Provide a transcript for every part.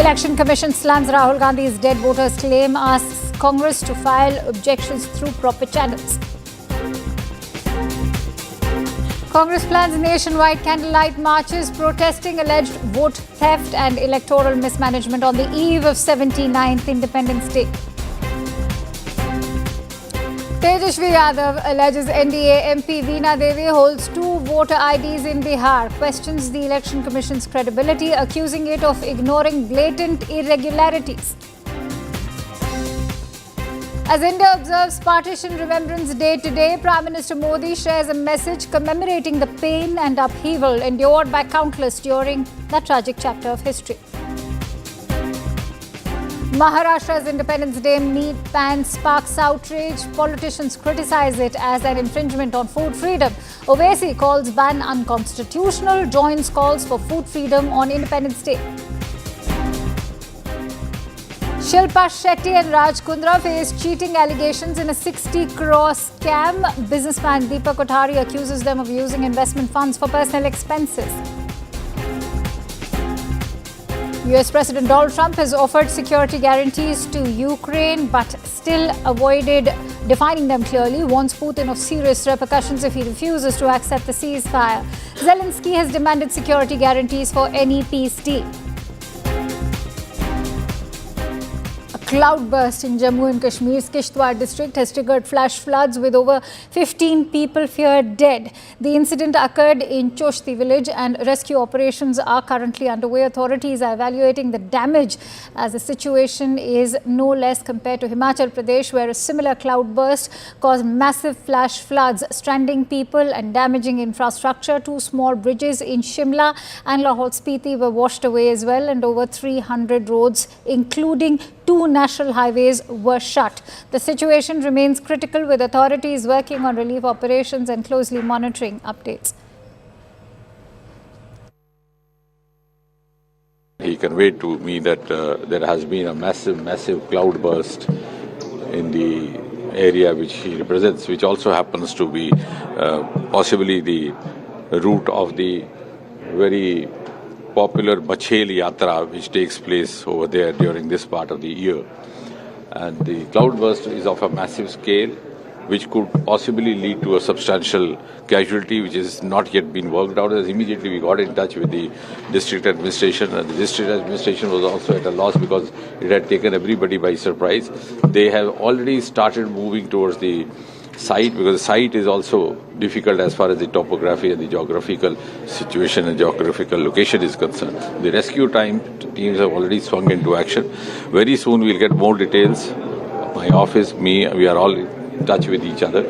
Election Commission slams Rahul Gandhi's dead voters claim, asks Congress to file objections through proper channels. Congress plans nationwide candlelight marches protesting alleged vote theft and electoral mismanagement on the eve of 79th Independence Day. Tejashwi Yadav alleges NDA MP Veena Devi holds 2 voter IDs in Bihar, questions the Election Commission's credibility, accusing it of ignoring blatant irregularities. As India observes Partition Remembrance Day today, Prime Minister Modi shares a message commemorating the pain and upheaval endured by countless during that tragic chapter of history. Maharashtra's Independence Day meat ban sparks outrage. Politicians criticize it as an infringement on food freedom. Owaisi calls ban unconstitutional, joins calls for food freedom on Independence Day. Shilpa Shetty and Raj Kundra face cheating allegations in a 60 crore scam. Businessman Deepak Kothari accuses them of using investment funds for personal expenses. US President Donald Trump has offered security guarantees to Ukraine but still avoided defining them clearly, warns Putin of serious repercussions if he refuses to accept the ceasefire. Zelensky has demanded security guarantees for any peace deal. Cloudburst in Jammu and Kashmir's Kishtwar district has triggered flash floods with over 15 people feared dead. The incident occurred in Choshti village and rescue operations are currently underway. Authorities are evaluating the damage as the situation is no less compared to Himachal Pradesh, where a similar cloudburst caused massive flash floods, stranding people and damaging infrastructure. 2 small bridges in Shimla and Lahore Spiti were washed away as well, and over 300 roads, including 2 national highways, were shut. The situation remains critical, with authorities working on relief operations and closely monitoring updates. He conveyed to me that there has been a massive cloudburst in the area which he represents, which also happens to be possibly the route of the very popular Bachel Yatra, which takes place over there during this part of the year. And the cloudburst is of a massive scale, which could possibly lead to a substantial casualty, which is not yet been worked out. As immediately we got in touch with the district administration, and the district administration was also at a loss because it had taken everybody by surprise. They have already started moving towards the site, because the site is also difficult as far as the topography and the geographical situation and geographical location is concerned. The rescue teams have already swung into action. Very soon we'll get more details. My office, we are all in touch with each other.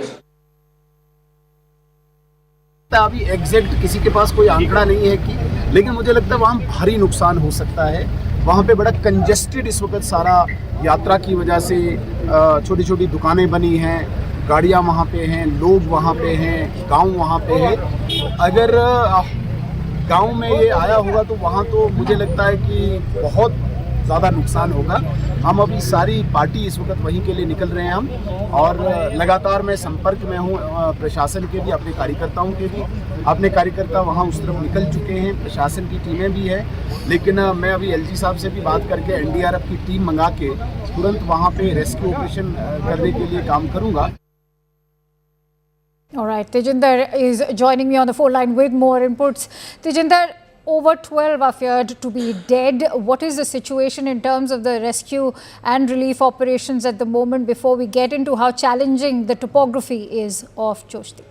अभी exact किसी के पास कोई आंकड़ा नहीं है कि, लेकिन मुझे लगता है वहाँ भारी नुकसान हो सकता है. वहाँ पे बड़ा कंजेस्टेड इस वक्त सारा यात्रा की वजह से छोटी छोटी दुकानें बनी हैं, गाड़ियाँ वहाँ पे हैं, लोग वहाँ पे हैं, गांव वहाँ पे है. अगर गांव में ये आया होगा तो वहाँ तो मुझे लगता है कि बहुत ज़्यादा नुकसान होगा. हम अभी सारी पार्टी इस वक्त वहीं के लिए निकल रहे हैं हम, और लगातार मैं संपर्क में हूँ प्रशासन के भी, अपने कार्यकर्ताओं के भी. अपने कार्यकर्ता वहाँ उस तरफ निकल चुके हैं, प्रशासन की टीमें भी है, लेकिन मैं अभी एलजी साहब से भी बात करके एनडीआरएफ की टीम मंगा के तुरंत वहाँ पे रेस्क्यू ऑपरेशन करने के लिए काम करूँगा. All right, Tejinder is joining me on the phone line with more inputs. Tejinder, over 12 are feared to be dead. What is the situation in terms of the rescue and relief operations at the moment, before we get into how challenging the topography is of Choshti?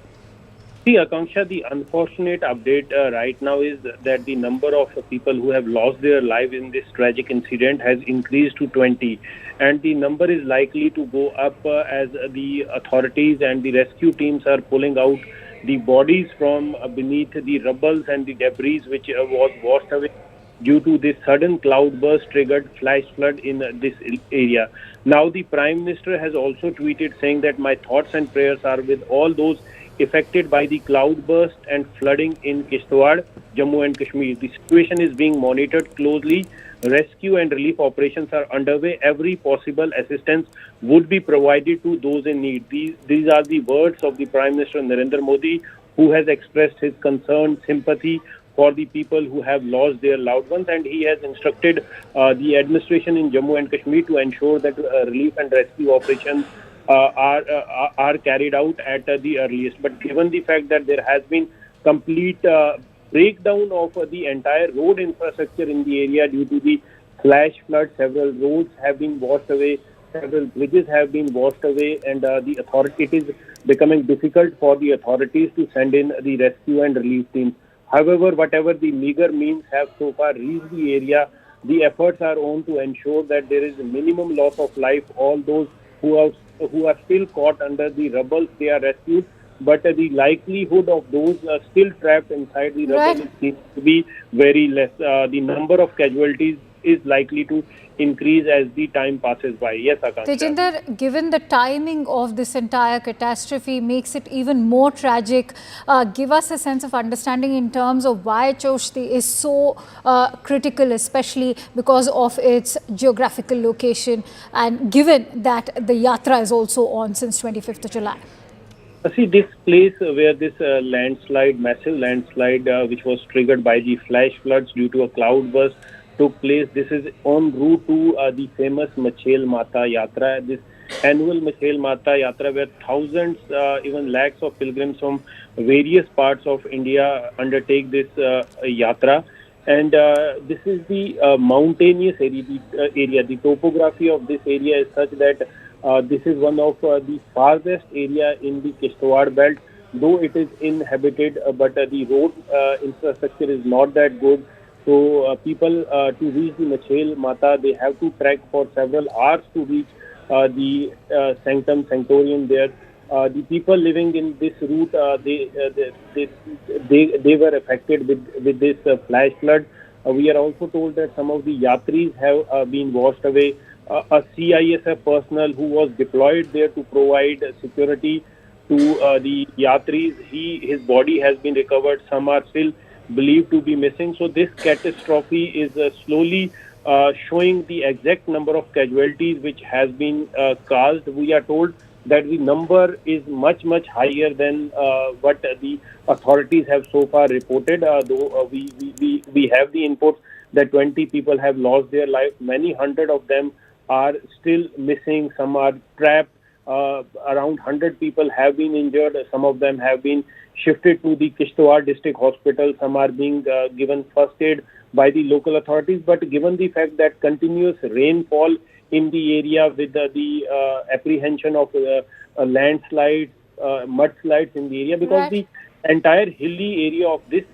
See, Akanksha, the unfortunate update right now is that the number of people who have lost their lives in this tragic incident has increased to 20. And the number is likely to go up as the authorities and the rescue teams are pulling out the bodies from beneath the rubble and the debris which was washed away due to this sudden cloudburst triggered flash flood in this area. Now the Prime Minister has also tweeted saying that my thoughts and prayers are with all those affected by the cloudburst and flooding in Kishtwar, Jammu and Kashmir. The situation is being monitored closely. Rescue and relief operations are underway. Every possible assistance would be provided to those in need. These are the words of the Prime Minister Narendra Modi, who has expressed his concern, sympathy for the people who have lost their loved ones, and he has instructed the administration in Jammu and Kashmir to ensure that relief and rescue operations are carried out at the earliest. But given the fact that there has been complete breakdown of the entire road infrastructure in the area due to the flash flood, several roads have been washed away, several bridges have been washed away, and it is becoming difficult for the authorities to send in the rescue and relief teams. However, whatever the meager means have so far reached the area, the efforts are on to ensure that there is a minimum loss of life. All those who are still caught under the rubble, they are rescued, but the likelihood of those still trapped inside the rubble seems to be very less. The number of casualties is likely to increase as the time passes by. Yes, Akanksha. Tejinder, given the timing of this entire catastrophe makes it even more tragic, give us a sense of understanding in terms of why Choshti is so critical, especially because of its geographical location and given that the yatra is also on since 25th of July. See, this place where this massive landslide, which was triggered by the flash floods due to a cloudburst, took place. This is en route to the famous Machel Mata Yatra, this annual Machel Mata Yatra, where thousands, even lakhs of pilgrims from various parts of India undertake this yatra. And this is the mountainous area. The topography of this area is such that this is one of the farthest area in the Kishtwar belt, though it is inhabited, but the road infrastructure is not that good. So people to reach the Machel Mata, they have to trek for several hours to reach the sanctum sanctorium there. The people living in this route, they were affected with this flash flood. We are also told that some of the yatris have been washed away. A CISF personnel who was deployed there to provide security to the yatris, his body has been recovered. Some are still believed to be missing. So this catastrophe is slowly showing the exact number of casualties which has been caused. We are told that the number is much higher than what the authorities have so far reported. Though we have the inputs that 20 people have lost their life, many hundred of them are still missing. Some are trapped. Around 100 people have been injured. Some of them have been shifted to the Kishtwar district hospital. Some are being given first aid by the local authorities. But given the fact that continuous rainfall in the area with the apprehension of landslides, mudslides in the area, because the entire hilly area of this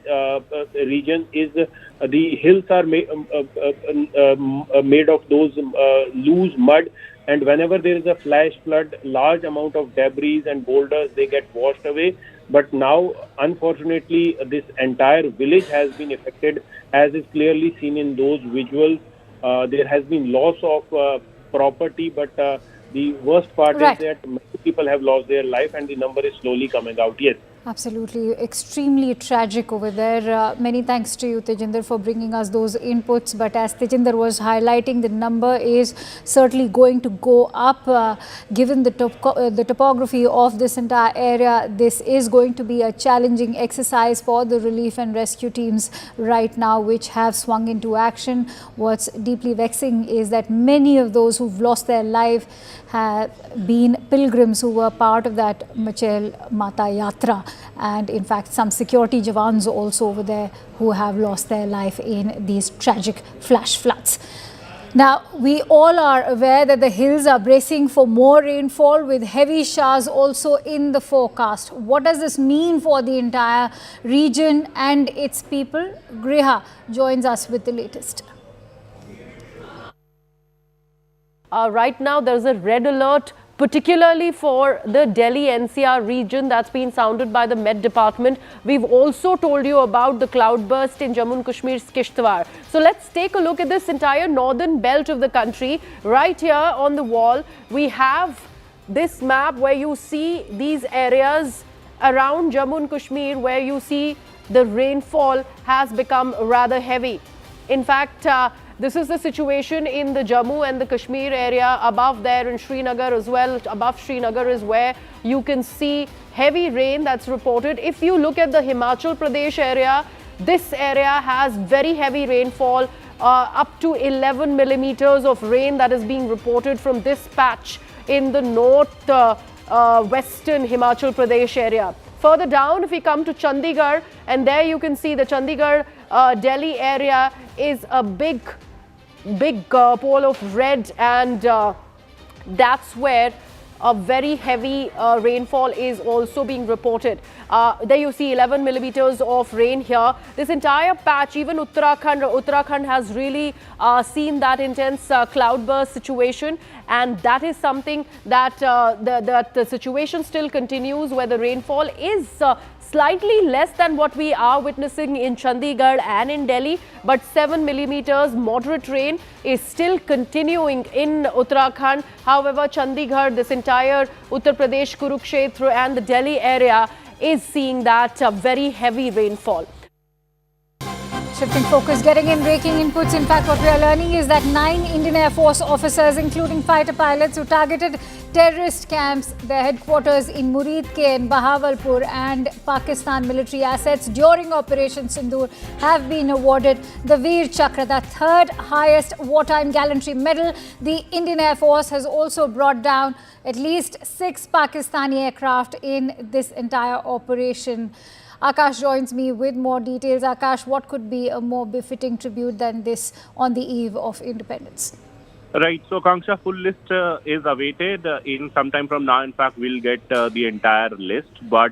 region is the hills are made of those loose mud, and whenever there is a flash flood, large amount of debris and boulders, they get washed away. But now, unfortunately, this entire village has been affected, as is clearly seen in those visuals. There has been loss of property, but the worst part is that many people have lost their life and the number is slowly coming out. Yes. Absolutely. Extremely tragic over there. Many thanks to you, Tejinder, for bringing us those inputs. But as Tejinder was highlighting, the number is certainly going to go up. Given the topography of this entire area, this is going to be a challenging exercise for the relief and rescue teams right now, which have swung into action. What's deeply vexing is that many of those who've lost their life have been pilgrims who were part of that Machel Mata Yatra. And in fact, some security jawans also over there who have lost their life in these tragic flash floods. Now, we all are aware that the hills are bracing for more rainfall with heavy showers also in the forecast. What does this mean for the entire region and its people? Griha joins us with the latest. Right now, there's a red alert, particularly for the Delhi NCR region, that's been sounded by the Met Department. We've also told you about the cloudburst in Jammu and Kashmir's Kishtwar. So let's take a look at this entire northern belt of the country. Right here on the wall, we have this map where you see these areas around Jammu and Kashmir where you see the rainfall has become rather heavy. In fact, this is the situation in the Jammu and the Kashmir area. Above there in Srinagar as well, above Srinagar is where you can see heavy rain that's reported. If you look at the Himachal Pradesh area, This area has very heavy rainfall, up to 11 millimeters of rain that is being reported from this patch in the north western Himachal Pradesh area. Further down, if we come to Chandigarh, and there you can see the Chandigarh Delhi area is a big pole of red, and that's where a very heavy rainfall is also being reported. There you see 11 millimeters of rain here. This entire patch, even Uttarakhand has really seen that intense cloudburst situation, and that is something that the situation still continues, where the rainfall is slightly less than what we are witnessing in Chandigarh and in Delhi, but 7 millimeters moderate rain is still continuing in Uttarakhand. However, Chandigarh, this entire Uttar Pradesh, Kurukshetra and the Delhi area is seeing that very heavy rainfall. Shifting focus, getting in breaking inputs. In fact, what we are learning is that 9 Indian Air Force officers, including fighter pilots who targeted terrorist camps, their headquarters in Muridke and Bahawalpur, and Pakistan military assets during Operation Sindoor have been awarded the Veer Chakra, the third highest wartime gallantry medal. The Indian Air Force has also brought down at least 6 Pakistani aircraft in this entire operation. Akash joins me with more details. Akash, what could be a more befitting tribute than this on the eve of independence? Right. So, Kanksha, full list is awaited. In some time from now, in fact, we'll get the entire list. But,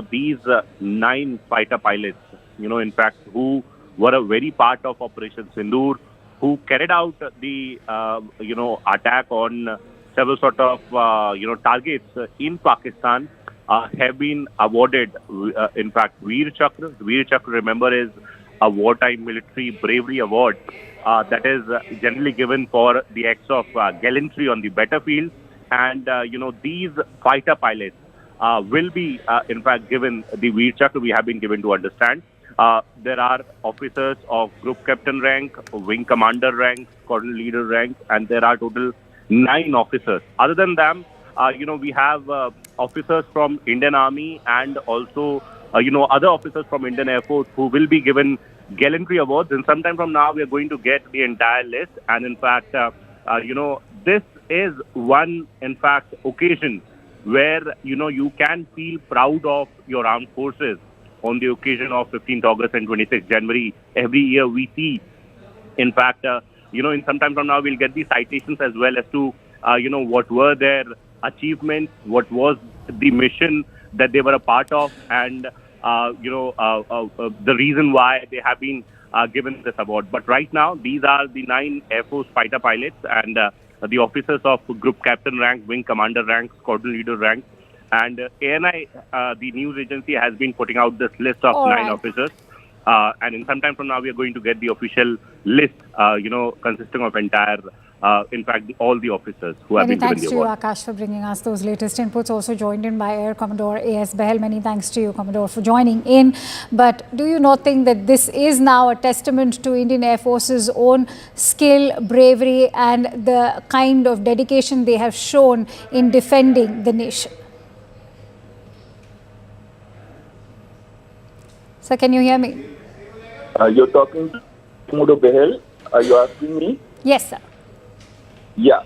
these 9 fighter pilots, in fact, who were a very part of Operation Sindoor, who carried out the, attack on several sort of, targets in Pakistan, have been awarded, in fact, Veer Chakra. Veer Chakra, remember, is a wartime military bravery award that is generally given for the acts of gallantry on the battlefield. And, these fighter pilots will be, in fact, given the Veer Chakra. We have been given to understand. There are officers of group captain rank, wing commander rank, squadron leader rank, and there are total 9 officers. Other than them, we have officers from Indian Army and also, other officers from Indian Air Force who will be given gallantry awards. And sometime from now, we are going to get the entire list. And in fact, this is one, in fact, occasion where, you can feel proud of your armed forces. On the occasion of 15th August and 26th January, every year we see, in fact, in some time from now, we'll get the citations as well as to, what were their achievements, what was the mission that they were a part of, and the reason why they have been given this award. But right now, these are the 9 Air Force fighter pilots and the officers of group captain rank, wing commander rank, squadron leader rank. And ANI, the news agency, has been putting out this list of 9 officers. And in some time from now, we are going to get the official list, consisting of entire, in fact, all the officers who have been given the award. Many thanks to you, Akash, for bringing us those latest inputs. Also joined in by Air Commodore A.S. Behel. Many thanks to you, Commodore, for joining in. But do you not think that this is now a testament to Indian Air Force's own skill, bravery, and the kind of dedication they have shown in defending the nation? Sir, can you hear me? You're talking to Commodore Behel. Are you asking me? Yes, sir. Yeah.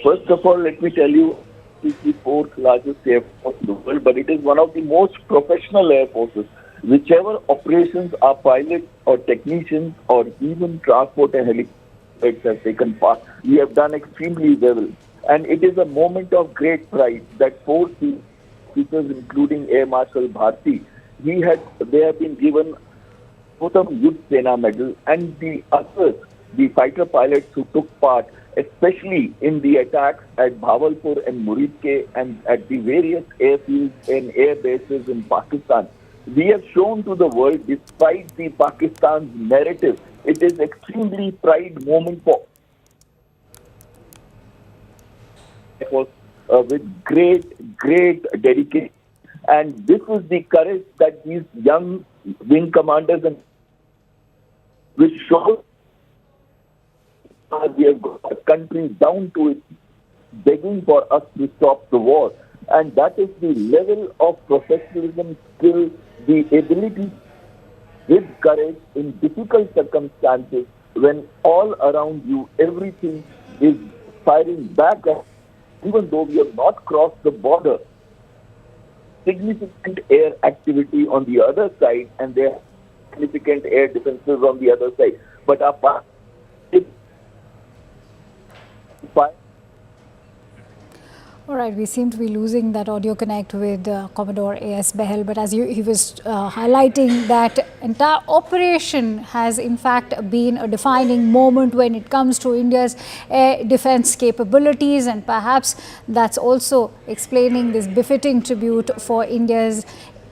First of all, let me tell you, it is the 4th largest air force in the world, but it is one of the most professional air forces. Whichever operations our pilots or technicians or even transport and helicopters have taken part, we have done extremely well. And it is a moment of great pride that 4 officers, including Air Marshal Bharti, they have been given Uttam Yudh Sena Medal, and the others, the fighter pilots who took part, especially in the attacks at Bahawalpur and Muridke and at the various airfields and air bases in Pakistan. We have shown to the world, despite the Pakistan's narrative, it is extremely pride moment for with great dedication. And this is the courage that these young wing commanders and which show we have got a country down to it, begging for us to stop the war. And that is the level of professionalism, skill, the ability with courage in difficult circumstances when all around you everything is firing back, even though we have not crossed the border. Significant air activity on the other side, and there are significant air defenses on the other side. But our All right, we seem to be losing that audio connect with Commodore A.S. Behel, but as he was highlighting that entire operation has in fact been a defining moment when it comes to India's air defense capabilities, and perhaps that's also explaining this befitting tribute for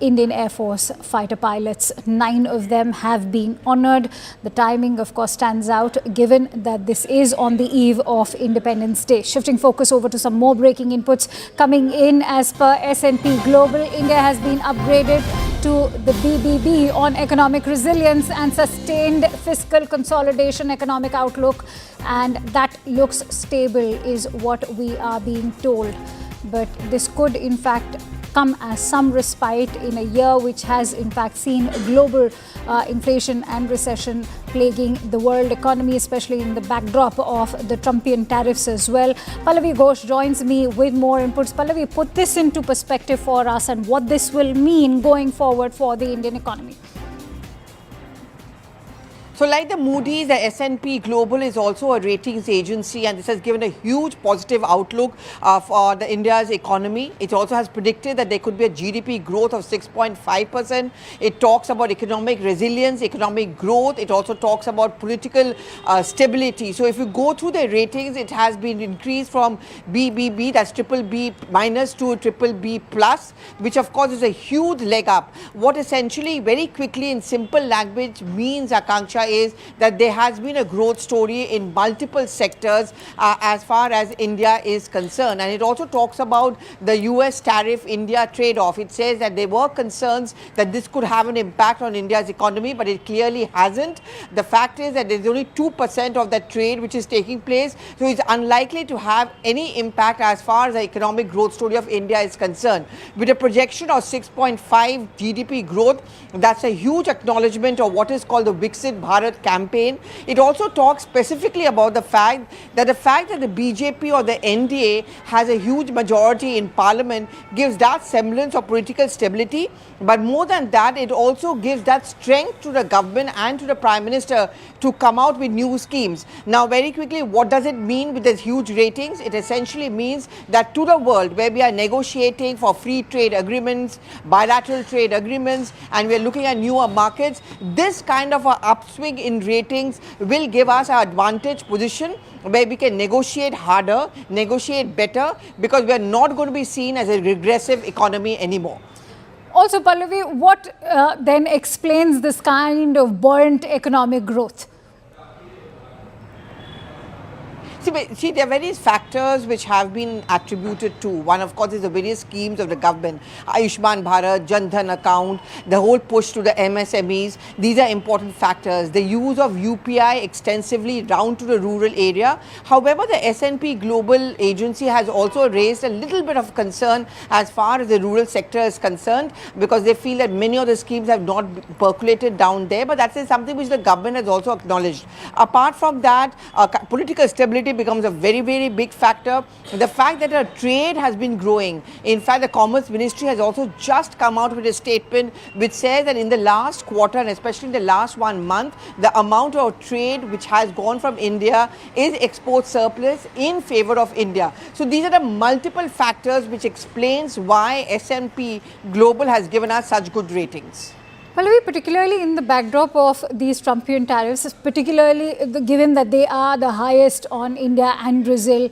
Indian Air Force fighter pilots. 9 of them have been honoured. The timing, of course, stands out given that this is on the eve of Independence Day. Shifting focus over to some more breaking inputs coming in. As per S&P Global, India has been upgraded to the BBB on economic resilience and sustained fiscal consolidation economic outlook, and that looks stable is what we are being told. But this could in fact come as some respite in a year which has in fact seen global inflation and recession plaguing the world economy, especially in the backdrop of the Trumpian tariffs as well. Pallavi Ghosh joins me with more inputs. Pallavi, put this into perspective for us and what this will mean going forward for the Indian economy. So like the Moody's, the S&P Global is also a ratings agency, and this has given a huge positive outlook for the India's economy. It also has predicted that there could be a GDP growth of 6.5%. It talks about economic resilience, economic growth. It also talks about political stability. So if you go through the ratings, it has been increased from BBB, that's BBB minus, to BBB plus, which of course is a huge leg up. What essentially very quickly in simple language means, Akanksha, is that there has been a growth story in multiple sectors as far as India is concerned. And it also talks about the US tariff India trade-off. It says that there were concerns that this could have an impact on India's economy, but it clearly hasn't. The fact is that there's only 2% of that trade which is taking place, so it's unlikely to have any impact as far as the economic growth story of India is concerned. With a projection of 6.5 GDP growth, that's a huge acknowledgement of what is called the Viksit Bharat campaign. It also talks specifically about the fact that the BJP or the NDA has a huge majority in parliament gives that semblance of political stability. But more than that, it also gives that strength to the government and to the Prime Minister to come out with new schemes. Now, very quickly, what does it mean with these huge ratings? It essentially means that to the world where we are negotiating for free trade agreements, bilateral trade agreements, and we are looking at newer markets, this kind of an upswing in ratings will give us an advantage position where we can negotiate harder, negotiate better, because we are not going to be seen as a regressive economy anymore. Also, Pallavi, what then explains this kind of buoyant economic growth? See, there are various factors which have been attributed to. One, of course, is the various schemes of the government. Ayushman Bharat, Jan Dhan account, the whole push to the MSMEs. These are important factors. The use of UPI extensively down to the rural area. However, the S&P Global agency has also raised a little bit of concern as far as the rural sector is concerned, because they feel that many of the schemes have not percolated down there. But that is something which the government has also acknowledged. Apart from that, political stability becomes a very, very big factor. The fact that our trade has been growing. In fact, the Commerce Ministry has also just come out with a statement which says that in the last quarter, and especially in the last 1 month, the amount of trade which has gone from India is export surplus in favor of India. So these are the multiple factors which explains why S&P Global has given us such good ratings. Pallavi, particularly in the backdrop of these Trumpian tariffs, particularly given that they are the highest on India and Brazil,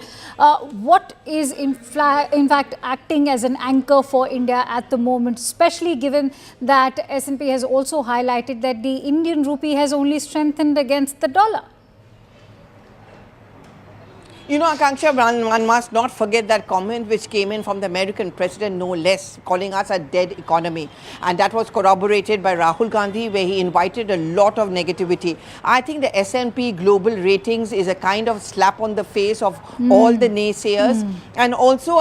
what is in fact acting as an anchor for India at the moment, especially given that S&P has also highlighted that the Indian rupee has only strengthened against the dollar? You know, Akanksha, one must not forget that comment which came in from the American president, no less, calling us a dead economy. And that was corroborated by Rahul Gandhi, where he invited a lot of negativity. I think the S&P global ratings is a kind of slap on the face of all the naysayers. And also,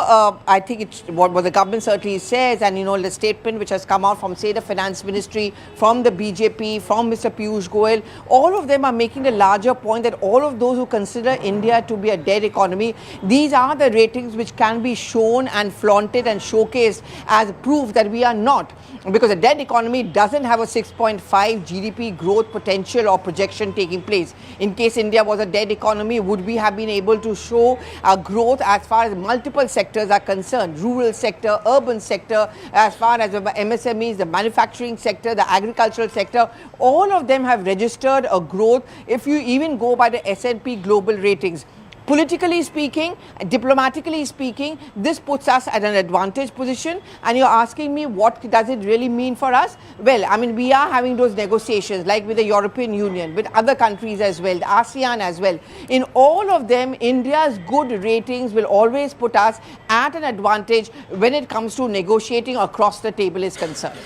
I think it's what the government certainly says, and you know, the statement which has come out from, say, the finance ministry, from the BJP, from Mr. Piyush Goyal, all of them are making a larger point that all of those who consider India to be a dead economy, these are the ratings which can be shown and flaunted and showcased as proof that we are not. Because a dead economy doesn't have a 6.5 GDP growth potential or projection taking place. In case India was a dead economy, would we have been able to show a growth as far as multiple sectors are concerned? Rural sector, urban sector, as far as the MSMEs, the manufacturing sector, the agricultural sector, all of them have registered a growth if you even go by the S&P global ratings. Politically speaking, diplomatically speaking, this puts us at an advantage position. And you're asking me, what does it really mean for us? Well, I mean, we are having those negotiations like with the European Union, with other countries as well, the ASEAN as well. In all of them, India's good ratings will always put us at an advantage when it comes to negotiating across the table is concerned.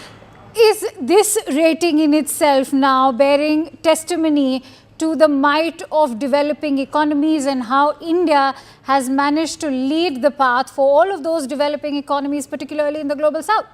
Is this rating in itself now bearing testimony to the might of developing economies and how India has managed to lead the path for all of those developing economies, particularly in the global south?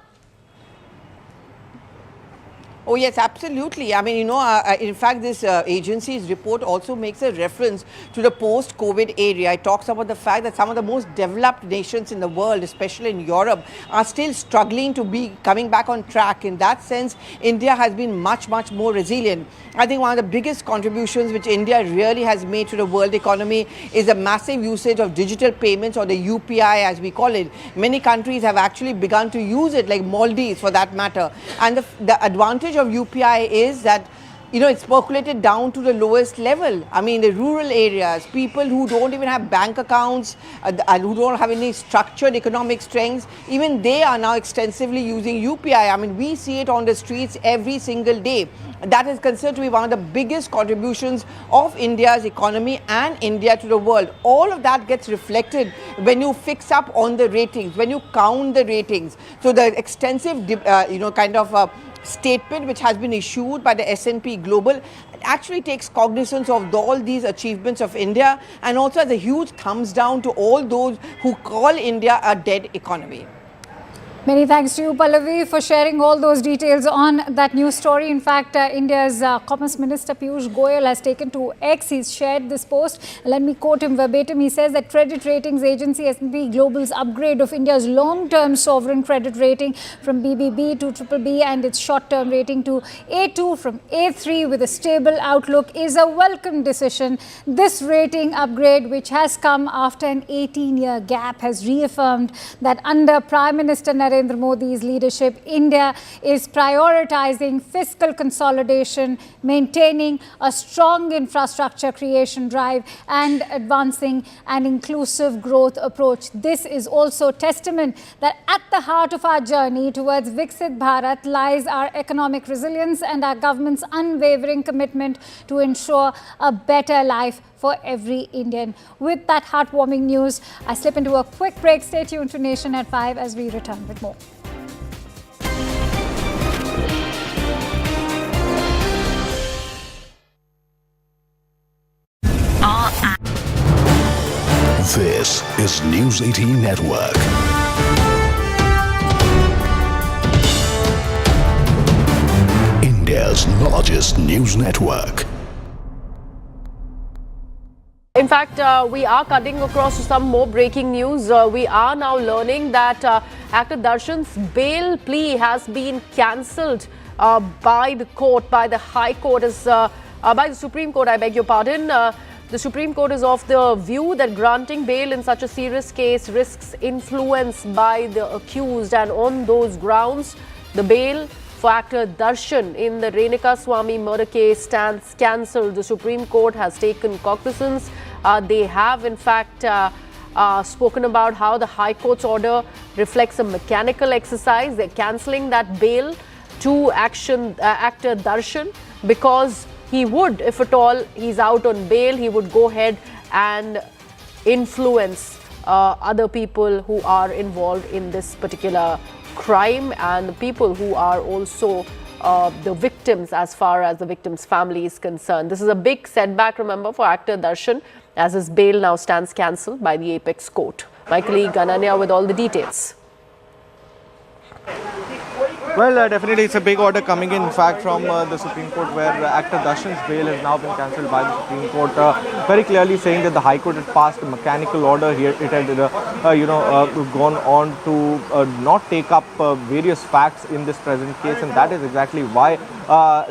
Oh, yes, absolutely. I mean, you know, in fact, this agency's report also makes a reference to the post-COVID area. It talks about the fact that some of the most developed nations in the world, especially in Europe, are still struggling to be coming back on track. In that sense, India has been much, much more resilient. I think one of the biggest contributions which India really has made to the world economy is the massive usage of digital payments, or the UPI as we call it. Many countries have actually begun to use it, like Maldives for that matter. And the advantage of UPI is that, you know, it's percolated down to the lowest level. I mean, the rural areas, people who don't even have bank accounts, who don't have any structured economic strengths, even they are now extensively using UPI. I mean, we see it on the streets every single day. That is considered to be one of the biggest contributions of India's economy and India to the world. All of that gets reflected when you fix up on the ratings, when you count the ratings. So the extensive, you know, kind of statement which has been issued by the S&P Global actually takes cognizance of all these achievements of India, and also has a huge thumbs down to all those who call India a dead economy. Many thanks to you, Pallavi, for sharing all those details on that news story. In fact, India's Commerce Minister Piyush Goyal has taken to X. He's shared this post. Let me quote him verbatim. He says that credit ratings agency S&P Global's upgrade of India's long-term sovereign credit rating from BBB to BBB and its short-term rating to A2 from A3 with a stable outlook is a welcome decision. This rating upgrade, which has come after an 18-year gap, has reaffirmed that under Prime Minister Narendra Modi's leadership, India is prioritizing fiscal consolidation, maintaining a strong infrastructure creation drive, and advancing an inclusive growth approach. This is also testament that at the heart of our journey towards Viksit Bharat lies our economic resilience and our government's unwavering commitment to ensure a better life for every Indian. With that heartwarming news, I slip into a quick break. Stay tuned to Nation at 5 as we return with more. This is News 18 Network. India's largest news network. In fact, we are cutting across to some more breaking news. We are now learning that actor Darshan's bail plea has been cancelled by the court, by the High Court, by the Supreme Court, I beg your pardon. The Supreme Court is of the view that granting bail in such a serious case risks influence by the accused, and on those grounds, the bail for actor Darshan in the Renika Swamy murder case stands cancelled. The Supreme Court has taken cognizance. They have, in fact, spoken about how the High Court's order reflects a mechanical exercise. They're cancelling that bail to actor Darshan because he would, if at all he's out on bail, he would go ahead and influence other people who are involved in this particular crime and the people who are also the victims as far as the victim's family is concerned. This is a big setback, remember, for actor Darshan, as his bail now stands cancelled by the apex court. My colleague Ananya with all the details. Well, definitely it's a big order coming in fact, from the Supreme Court, where actor Darshan's bail has now been cancelled by the Supreme Court, very clearly saying that the High Court had passed a mechanical order here. It had, gone on to not take up various facts in this present case, and that is exactly why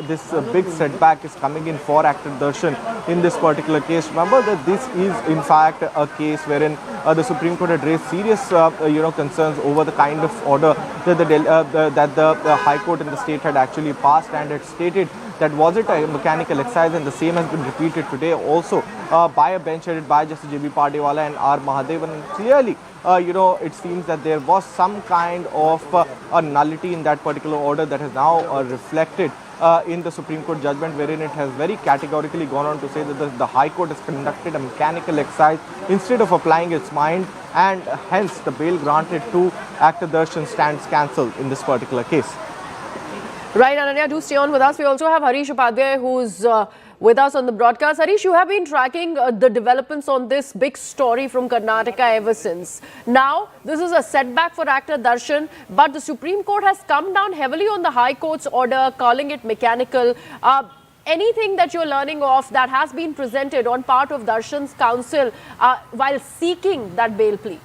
this big setback is coming in for actor Darshan in this particular case. Remember that this is in fact a case wherein the Supreme Court had raised serious, concerns over the kind of order that the High Court in the state had actually passed, and had stated that was it a mechanical exercise, and the same has been repeated today also by a bench headed by Justice J.B. Pardewala and R. Mahadevan. And clearly, it seems that there was some kind of a nullity in that particular order that has now reflected in the Supreme Court judgment, wherein it has very categorically gone on to say that the High Court has conducted a mechanical exercise instead of applying its mind, and hence the bail granted to actor Darshan stands cancelled in this particular case. Right, Ananya, do stay on with us. We also have Harish Upadhyay, who's with us on the broadcast. Harish, you have been tracking the developments on this big story from Karnataka ever since. Now, this is a setback for actor Darshan, but the Supreme Court has come down heavily on the High Court's order, calling it mechanical. Anything that you're learning of that has been presented on part of Darshan's counsel while seeking that bail plea?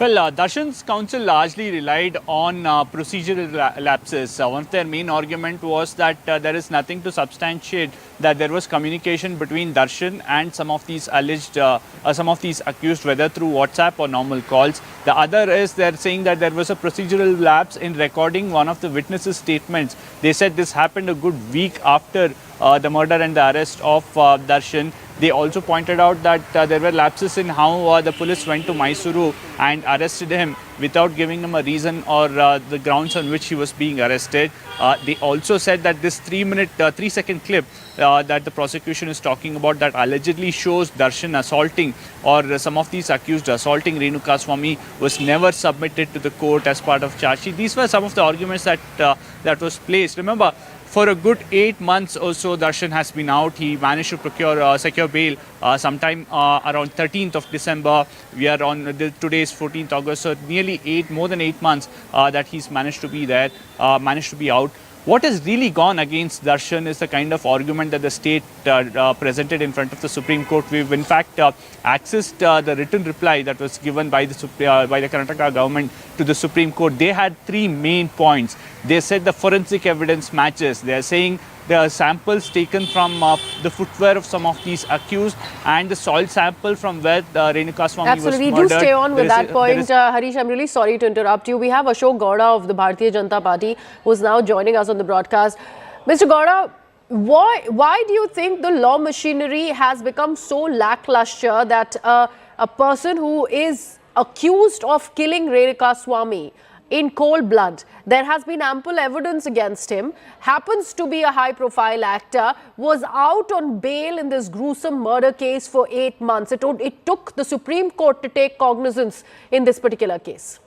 Well, Darshan's counsel largely relied on procedural lapses. One of their main argument was that there is nothing to substantiate that there was communication between Darshan and some of these alleged, some of these accused, whether through WhatsApp or normal calls. The other is they're saying that there was a procedural lapse in recording one of the witnesses' statements. They said this happened a good week after the murder and the arrest of Darshan. They also pointed out that there were lapses in how the police went to Mysuru and arrested him without giving him a reason or the grounds on which he was being arrested. They also said that this 3-second clip that the prosecution is talking about that allegedly shows Darshan assaulting or some of these accused assaulting Renukaswamy was never submitted to the court as part of charge sheet. These were some of the arguments that was placed. Remember, for a good 8 months or so, Darshan has been out. He managed to secure bail sometime around 13th of December. We are on today's 14th August, so nearly more than 8 months that he's managed to be there, managed to be out. What has really gone against Darshan is the kind of argument that the state presented in front of the Supreme Court. We've in fact accessed the written reply that was given by the Karnataka government to the Supreme Court. They had 3 main points. They said the forensic evidence matches. They are saying the samples taken from the footwear of some of these accused and the soil sample from where Renukaswamy was murdered. Absolutely, do stay on with that point. Harish, I'm really sorry to interrupt you. We have Ashok Gowda of the Bharatiya Janata Party who's now joining us on the broadcast. Mr. Gowda, why do you think the law machinery has become so lackluster that a person who is accused of killing Renukaswamy in cold blood, there has been ample evidence against him, happens to be a high-profile actor, was out on bail in this gruesome murder case for 8 months. It took the Supreme Court to take cognizance in this particular case.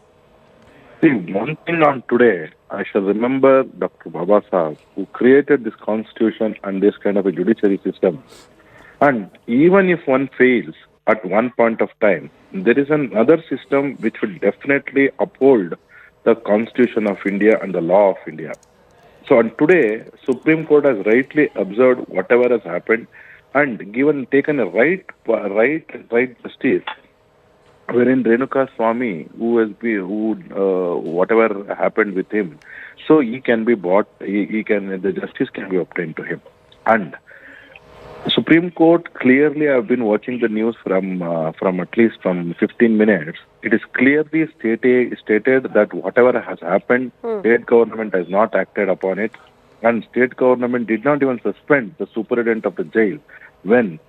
See, one thing on today, I shall remember Dr. Baba Sahib, who created this constitution and this kind of a judiciary system. And even if one fails at one point of time, there is another system which will definitely uphold the Constitution of India and the law of India. So on today, Supreme Court has rightly observed whatever has happened and taken a right justice, wherein Renukaswamy, whatever happened with him, so he can be bought, the justice can be obtained to him. And Supreme Court clearly, I've been watching the news from at least from 15 minutes. It is clearly stated that whatever has happened, state government has not acted upon it, and state government did not even suspend the superintendent of the jail when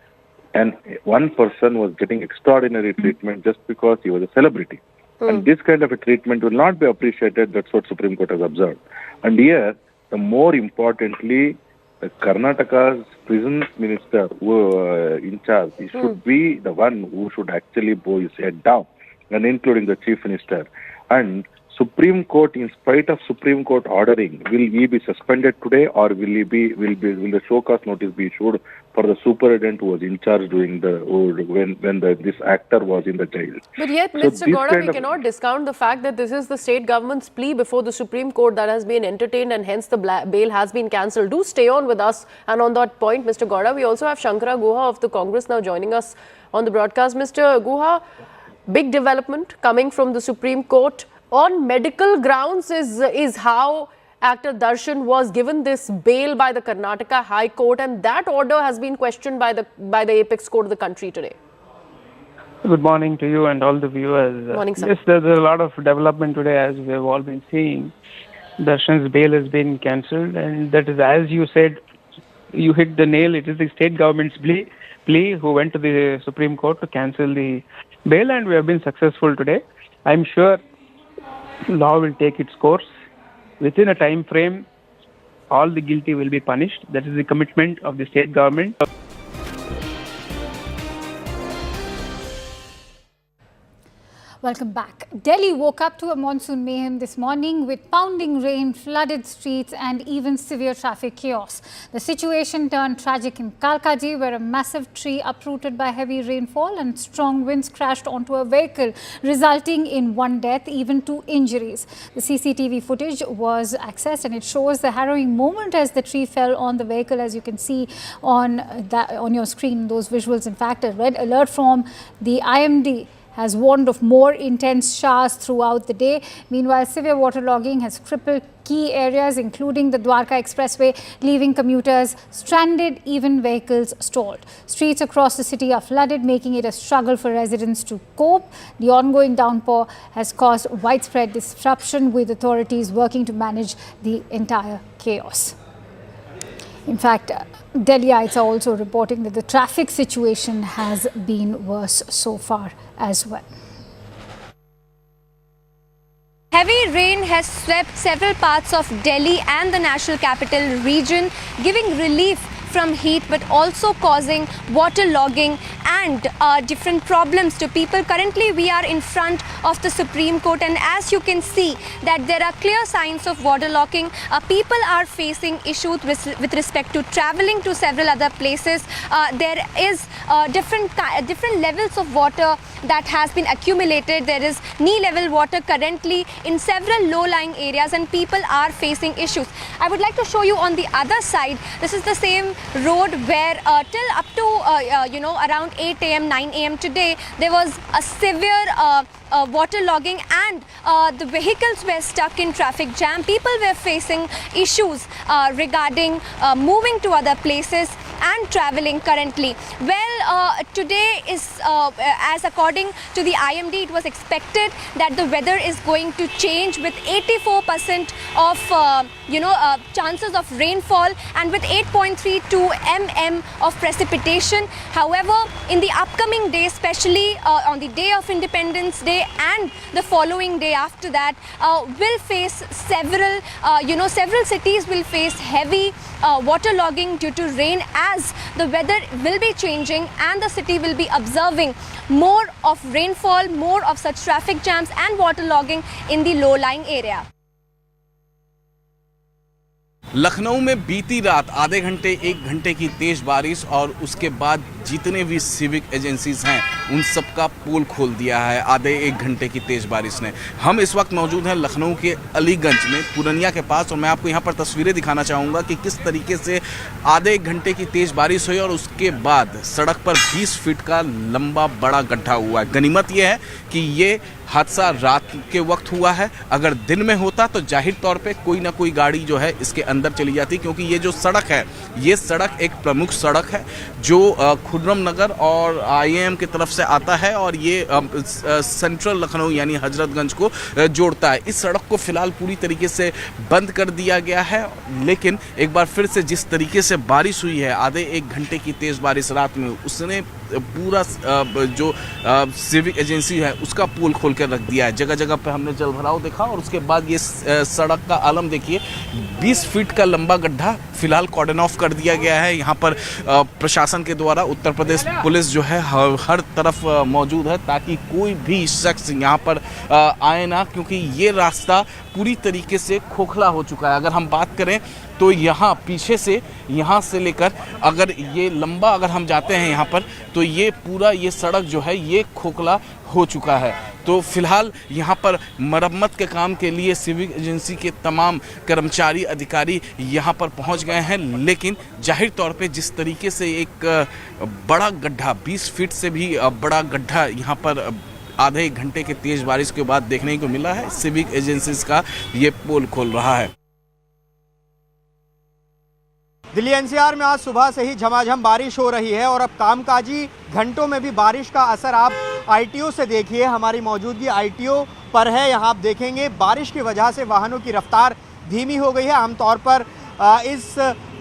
one person was getting extraordinary treatment just because he was a celebrity. And this kind of a treatment will not be appreciated. That's what Supreme Court has observed. And here, the more importantly, Karnataka's prison minister who in charge, he should be the one who should actually bow his head down, and including the chief minister. And Supreme Court, in spite of Supreme Court ordering, will he be suspended today, or will the show cause notice be issued for the superintendent who was in charge during this actor was in the jail? But yet, Mr. Gowda, we cannot discount the fact that this is the state government's plea before the Supreme Court that has been entertained, and hence the bail has been cancelled. Do stay on with us. And on that point, Mr. Gowda, we also have Shankara Guha of the Congress now joining us on the broadcast. Mr. Guha, big development coming from the Supreme Court. On medical grounds is how actor Darshan was given this bail by the Karnataka High Court, and that order has been questioned by the apex court of the country today. Good morning to you and all the viewers. Morning, sir. Yes, there's a lot of development today, as we have all been seeing. Darshan's bail has been cancelled, and that is, as you said, you hit the nail. It is the state government's plea who went to the Supreme Court to cancel the bail, and we have been successful today. I'm sure law will take its course. Within a time frame, all the guilty will be punished. That is the commitment of the state government. Welcome back. Delhi woke up to a monsoon mayhem this morning with pounding rain, flooded streets and even severe traffic chaos. The situation turned tragic in Kalkaji, where a massive tree uprooted by heavy rainfall and strong winds crashed onto a vehicle, resulting in one death, even 2 injuries. The CCTV footage was accessed and it shows the harrowing moment as the tree fell on the vehicle, as you can see on your screen, those visuals. In fact, a red alert from the IMD has warned of more intense showers throughout the day. Meanwhile, severe waterlogging has crippled key areas, including the Dwarka Expressway, leaving commuters stranded, even vehicles stalled. Streets across the city are flooded, making it a struggle for residents to cope. The ongoing downpour has caused widespread disruption, with authorities working to manage the entire chaos. In fact, Delhiites are also reporting that the traffic situation has been worse so far as well. Heavy rain has swept several parts of Delhi and the national capital region, giving relief from heat but also causing waterlogging and different problems to people. Currently we are in front of the Supreme Court, and as you can see that there are clear signs of waterlogging. People are facing issues with respect to travelling to several other places. There is different levels of water that has been accumulated. There is knee level water currently in several low-lying areas, and people are facing issues. I would like to show you on the other side. This is the same road where till up to around 8 a.m. 9 a.m. today there was a severe waterlogging, and the vehicles were stuck in traffic jam. People were facing issues regarding moving to other places and traveling currently. Well, today is as according to the IMD, it was expected that the weather is going to change with 84% of chances of rainfall and with 8.32 mm of precipitation. However, in the upcoming day, especially on the day of Independence Day and the following day after that, will face several cities will face heavy waterlogging due to rain, as the weather will be changing and the city will be observing more of rainfall, more of such traffic jams and waterlogging in the low-lying area. Lucknow में बीती रात आधे घंटे 1 घंटे की तेज बारिश और उसके बाद जितने भी सिविक एजेंसीज हैं उन सब का पोल खोल दिया है आधे 1 घंटे की तेज बारिश ने। हम इस वक्त मौजूद हैं लखनऊ के अलीगंज में पूरनिया के पास, और मैं आपको यहाँ पर तस्वीरें दिखाना चाहूँगा कि किस तरीके से आधे 1 घंटे की तेज बारिश हुई और उसके बाद सड़क पर 20 फीट का लंबा बड़ा गड्ढा हुआ है। गनीमत यह है कि ये हादसा रात के वक्त हुआ है। अगर दिन में होता तो जाहिर तौर पे कोई ना कोई गाड़ी जो है इसके अंदर चली जाती, क्योंकि ये जो सड़क है ये सड़क एक प्रमुख सड़क है जो खुर्रम नगर और IIM की तरफ से आता है और ये सेंट्रल लखनऊ यानी हजरतगंज को जोड़ता है। इस सड़क को फिलहाल पूरी तरीके से बंद कर दिया गया है, लेकिन एक बार फिर से जिस तरीके से बारिश हुई है आधे 1 घंटे की तेज़ बारिश रात में, उसने पूरा जो सिविक एजेंसी है उसका पोल खोल कर रख दिया है। जगह जगह पे हमने जल भराव देखा और उसके बाद ये सड़क का आलम देखिए, 20 फीट का लंबा गड्ढा फिलहाल कॉर्डन ऑफ कर दिया गया है। यहाँ पर प्रशासन के द्वारा उत्तर प्रदेश पुलिस जो है हर तरफ मौजूद है ताकि कोई भी शख्स यहाँ पर आए ना, क्योंकि ये रास्ता पूरी तरीके से खोखला हो चुका है। अगर हम बात करें तो यहाँ पीछे से यहाँ से लेकर अगर ये लंबा अगर हम जाते हैं यहाँ पर तो ये पूरा ये सड़क जो है ये खोखला हो चुका है। तो फिलहाल यहाँ पर मरम्मत के काम के लिए सिविक एजेंसी के तमाम कर्मचारी अधिकारी यहाँ पर पहुँच गए हैं, लेकिन जाहिर तौर पे जिस तरीके से एक बड़ा गड्ढा 20 फीट से भी बड़ा गड्ढा यहाँ पर आधे एक घंटे के तेज बारिश के बाद देखने को मिला है, सिविक एजेंसीज का ये पोल खोल रहा है। दिल्ली एनसीआर में आज सुबह से ही झमाझम बारिश हो रही है और अब कामकाजी घंटों में भी बारिश का असर आप आईटीओ से देखिए। हमारी मौजूदगी आईटीओ पर है। यहाँ आप देखेंगे बारिश की वजह से वाहनों की रफ्तार धीमी हो गई है। आमतौर पर इस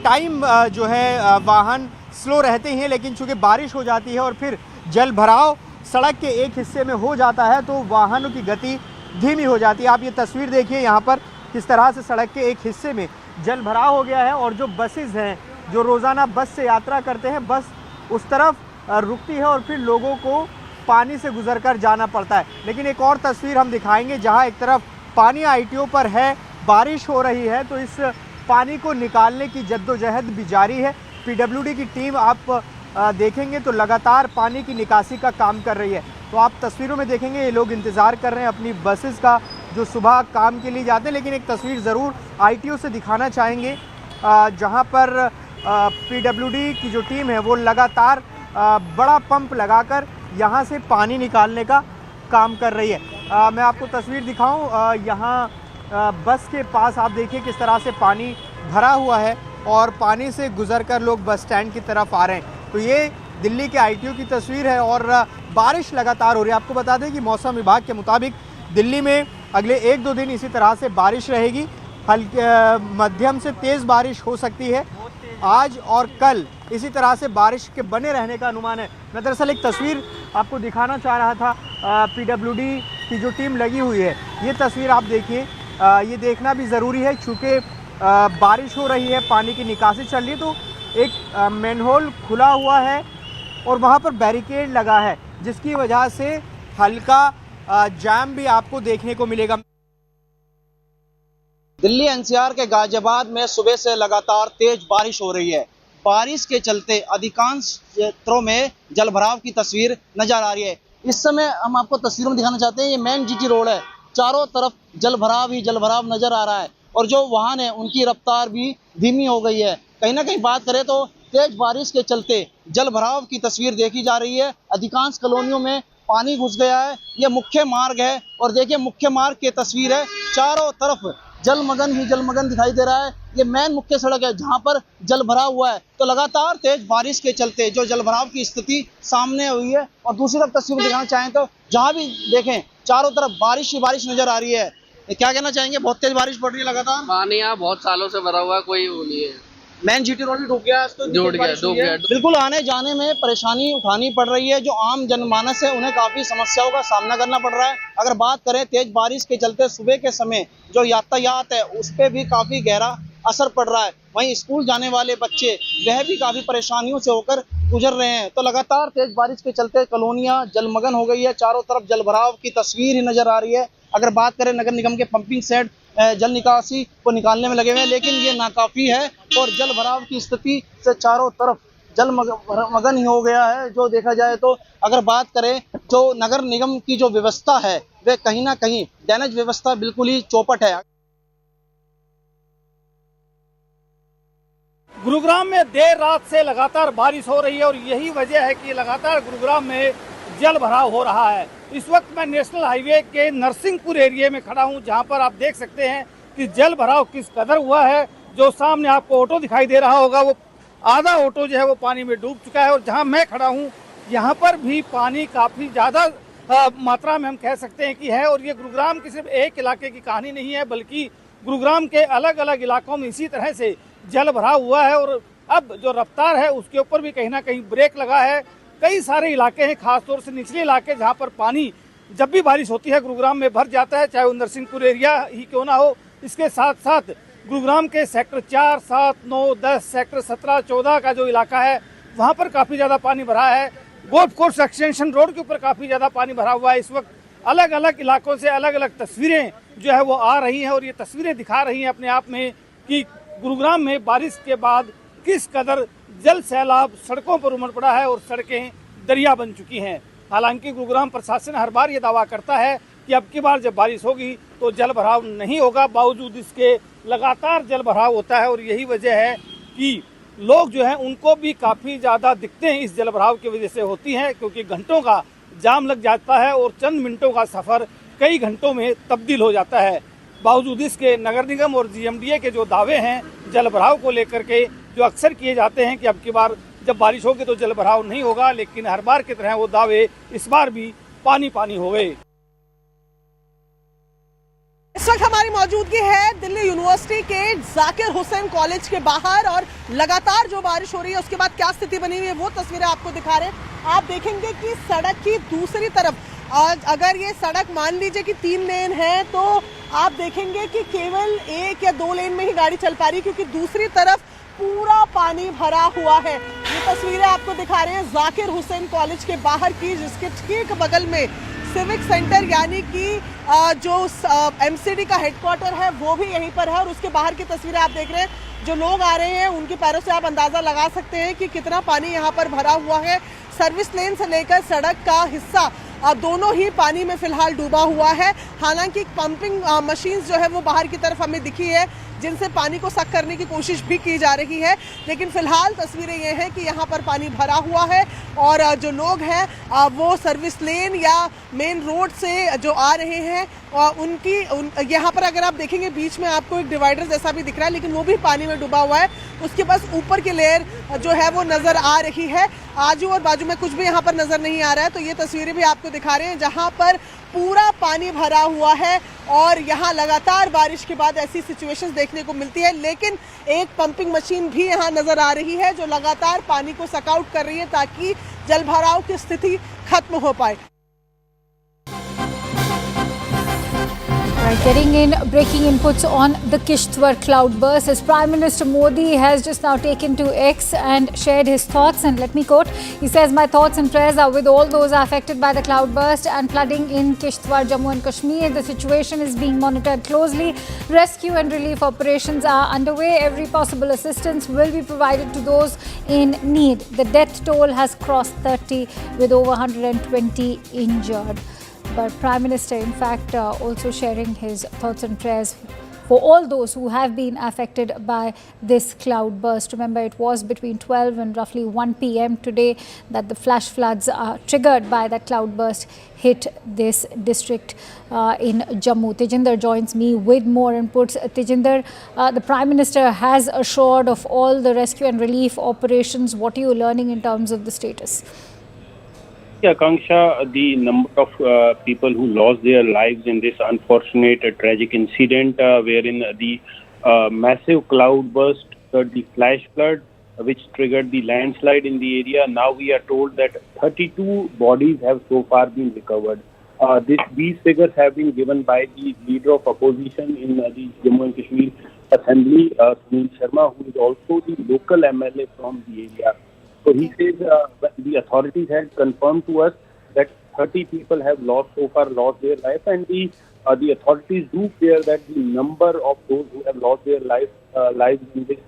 टाइम जो है वाहन स्लो रहते हैं, लेकिन चूँकि बारिश हो जाती है और फिर जल भराव सड़क के एक हिस्से में हो जाता है तो वाहनों की गति धीमी हो जाती है। आप ये तस्वीर देखिए यहाँ पर किस तरह से सड़क के एक हिस्से में जल भराव हो गया है और जो बसेस हैं जो रोज़ाना बस से यात्रा करते हैं, बस उस तरफ रुकती है और फिर लोगों को पानी से गुजरकर जाना पड़ता है। लेकिन एक और तस्वीर हम दिखाएंगे जहां एक तरफ पानी आईटीओ पर है, बारिश हो रही है तो इस पानी को निकालने की जद्दोजहद भी जारी है। पीडब्ल्यूडी की टीम आप देखेंगे तो लगातार पानी की निकासी का काम कर रही है। तो आप तस्वीरों में देखेंगे ये लोग इंतज़ार कर रहे हैं अपनी बसेस का जो सुबह काम के लिए जाते हैं। लेकिन एक तस्वीर ज़रूर आईटीओ से दिखाना चाहेंगे जहां पर पीडब्ल्यूडी की जो टीम है वो लगातार बड़ा पंप लगाकर यहां से पानी निकालने का काम कर रही है। मैं आपको तस्वीर दिखाऊं, यहाँ बस के पास आप देखिए किस तरह से पानी भरा हुआ है और पानी से गुजरकर लोग बस स्टैंड की तरफ आ रहे हैं। तो ये दिल्ली के आईटीओ की तस्वीर है और बारिश लगातार हो रही है। आपको बता दें कि मौसम विभाग के मुताबिक दिल्ली में अगले 1-2 दिन इसी तरह से बारिश रहेगी। हल्की मध्यम से तेज़ बारिश हो सकती है। आज और कल इसी तरह से बारिश के बने रहने का अनुमान है। मैं दरअसल एक तस्वीर आपको दिखाना चाह रहा था, पीडब्ल्यूडी की जो टीम लगी हुई है ये तस्वीर आप देखिए। ये देखना भी ज़रूरी है क्योंकि बारिश हो रही है, पानी की निकासी चल रही है, तो एक मैनहोल खुला हुआ है और वहाँ पर बैरिकेड लगा है जिसकी वजह से हल्का जाम भी आपको देखने को मिलेगा। दिल्ली एनसीआर के गाजियाबाद में सुबह से लगातार तेज बारिश हो रही है। बारिश के चलते अधिकांश क्षेत्रों में जलभराव की तस्वीर नजर आ रही है। इस समय हम आपको तस्वीरों में दिखाना चाहते हैं, ये मेन जीटी रोड है, चारों तरफ जलभराव ही जलभराव नजर आ रहा है और जो वाहन है उनकी रफ्तार भी धीमी हो गई है। कहीं ना कहीं बात करें तो तेज बारिश के चलते जलभराव की तस्वीर देखी जा रही है। अधिकांश कॉलोनियों में पानी घुस गया है। यह मुख्य मार्ग है और देखिए मुख्य मार्ग की तस्वीर है, चारों तरफ जलमग्न ही जलमग्न दिखाई दे रहा है। ये मेन मुख्य सड़क है जहां पर जल भरा हुआ है। तो लगातार तेज बारिश के चलते जो जलभराव की स्थिति सामने हुई है और दूसरी तरफ तस्वीर दिखाना चाहें तो जहां भी देखें चारों तरफ बारिश ही बारिश नजर आ रही है। क्या कहना चाहेंगे? बहुत तेज बारिश पड़ रही है लगातार। पानी यहाँ बहुत सालों से भरा हुआ है, कोई वो नहीं है। मेन जीटी रोड भी डूब गया, डूब गया। बिल्कुल आने जाने में परेशानी उठानी पड़ रही है। जो आम जनमानस है उन्हें काफी समस्याओं का सामना करना पड़ रहा है। अगर बात करें तेज बारिश के चलते सुबह के समय जो यातायात है उस पर भी काफी गहरा असर पड़ रहा है। वहीं स्कूल जाने वाले बच्चे वह भी काफी परेशानियों से होकर गुजर रहे हैं। तो लगातार तेज बारिश के चलते कॉलोनियां जलमग्न हो गई है, चारों तरफ जलभराव की तस्वीर ही नजर आ रही है। अगर बात करें नगर निगम के पंपिंग सेट जल निकासी को निकालने में लगे हुए हैं, लेकिन ये नाकाफी है और जल भराव की स्थिति से चारों तरफ जलमग्न ही हो गया है। जो देखा जाए तो अगर बात करें जो नगर निगम की जो व्यवस्था है वह कहीं ना कहीं ड्रेनेज व्यवस्था बिल्कुल ही चौपट है। गुरुग्राम में देर रात से लगातार बारिश हो रही है और यही वजह है कि लगातार गुरुग्राम में जल भराव हो रहा है। इस वक्त मैं नेशनल हाईवे के नरसिंहपुर एरिया में खड़ा हूं जहां पर आप देख सकते हैं कि जल भराव किस कदर हुआ है। जो सामने आपको ऑटो दिखाई दे रहा होगा वो आधा ऑटो जो है वो पानी में डूब चुका है और जहां मैं खड़ा हूं यहां पर भी पानी काफी ज्यादा मात्रा में हम कह सकते हैं कि है। और ये गुरुग्राम की सिर्फ एक इलाके की कहानी नहीं है बल्कि गुरुग्राम के अलग अलग इलाकों में इसी तरह से जल भराव हुआ है और अब जो रफ्तार है उसके ऊपर भी कहीं ना कहीं ब्रेक लगा है। कई सारे इलाके हैं, खासतौर से निचले इलाके जहां पर पानी जब भी बारिश होती है गुरुग्राम में भर जाता है, चाहे वो नरसिंहपुर एरिया ही क्यों ना हो। इसके साथ साथ गुरुग्राम के सेक्टर 4, 7, 9, 10, सेक्टर 17, 14 का जो इलाका है वहां पर काफ़ी ज़्यादा पानी भरा है। गोल्फ कोर्स एक्सटेंशन रोड के ऊपर काफ़ी ज़्यादा पानी भरा हुआ है। इस वक्त अलग अलग इलाकों से अलग अलग तस्वीरें जो है वो आ रही हैं और ये तस्वीरें दिखा रही हैं अपने आप में कि गुरुग्राम में बारिश के बाद किस कदर जल सैलाब सड़कों पर उमड़ पड़ा है और सड़कें दरिया बन चुकी हैं। हालांकि गुरुग्राम प्रशासन हर बार ये दावा करता है कि अब की बार जब बारिश होगी तो जल भराव नहीं होगा, बावजूद इसके लगातार जल भराव होता है और यही वजह है कि लोग जो हैं उनको भी काफ़ी ज़्यादा दिक्कतें इस जल भराव की वजह से होती हैं, क्योंकि घंटों का जाम लग जाता है और चंद मिनटों का सफ़र कई घंटों में तब्दील हो जाता है। बावजूद इसके नगर निगम और GMDA के जो दावे हैं जल भराव को लेकर के, जो अक्सर किए जाते हैं कि अब की बार जब बारिश होगी तो जल भराव नहीं होगा, लेकिन हर बार की तरह वो दावे इस बार भी पानी पानी हो गए। इस वक्त हमारी मौजूदगी है दिल्ली यूनिवर्सिटी के जाकिर हुसैन कॉलेज के बाहर और लगातार जो बारिश हो रही है उसके बाद क्या स्थिति बनी हुई है वो तस्वीरें आपको दिखा रहे हैं। आप देखेंगे कि सड़क की दूसरी तरफ, आज अगर ये सड़क मान लीजिए कि 3 लेन है तो आप देखेंगे कि केवल 1 या 2 लेन में ही गाड़ी चल पा रही है, क्योंकि दूसरी तरफ पूरा पानी भरा हुआ है। ये तस्वीरें आपको दिखा रहे हैं जाकिर हुसैन कॉलेज के बाहर की, जिसके ठीक बगल में सिविक सेंटर यानी कि जो MCD का हेडक्वार्टर है वो भी यहीं पर है और उसके बाहर की तस्वीरें आप देख रहे हैं। जो लोग आ रहे हैं उनके पैरों से आप अंदाज़ा लगा सकते हैं कि कितना पानी यहाँ पर भरा हुआ है। सर्विस लेन से लेकर सड़क का हिस्सा दोनों ही पानी में फिलहाल डूबा हुआ है। हालांकि पंपिंग मशीन्स जो है वो बाहर की तरफ हमें दिखी है, जिनसे पानी को सक करने की कोशिश भी की जा रही है, लेकिन फिलहाल तस्वीरें ये हैं कि यहाँ पर पानी भरा हुआ है और जो लोग हैं वो सर्विस लेन या मेन रोड से जो आ रहे हैं यहाँ पर अगर आप देखेंगे बीच में आपको एक डिवाइडर जैसा भी दिख रहा है, लेकिन वो भी पानी में डूबा हुआ है। उसके बस ऊपर की लेयर जो है वो नज़र आ रही है, आजू और बाजू में कुछ भी यहाँ पर नज़र नहीं आ रहा है। तो ये तस्वीरें भी आपको दिखा रहे हैं जहाँ पर पूरा पानी भरा हुआ है और यहाँ लगातार बारिश के बाद ऐसी सिचुएशंस देखने को मिलती है, लेकिन एक पंपिंग मशीन भी यहाँ नज़र आ रही है जो लगातार पानी को सक आउट कर रही है ताकि जल भराव की स्थिति खत्म हो पाए। Getting in breaking inputs on the Kishtwar Cloudburst, as Prime Minister Modi has just now taken to X and shared his thoughts, and let me quote, he says, "My thoughts and prayers are with all those affected by the cloudburst and flooding in Kishtwar, Jammu and Kashmir. The situation is being monitored closely. Rescue and relief operations are underway. Every possible assistance will be provided to those in need. The death toll has crossed 30 with over 120 injured." But Prime Minister, in fact, also sharing his thoughts and prayers for all those who have been affected by this cloudburst. Remember, it was between 12 and roughly 1 p.m. today that the flash floods triggered by that cloudburst hit this district in Jammu. Tejinder joins me with more inputs. Tejinder, the Prime Minister has assured of all the rescue and relief operations. What are you learning in terms of the status? Akanksha, the number of people who lost their lives in this unfortunate tragic incident wherein the massive cloudburst, the flash flood which triggered the landslide in the area. Now we are told that 32 bodies have so far been recovered. These figures have been given by the leader of opposition in the Jammu and Kashmir Assembly, Sunil Sharma, who is also the local MLA from the area. So he says the authorities had confirmed to us that 30 people have lost their life, and the authorities do fear that the number of those who have lost their lives in this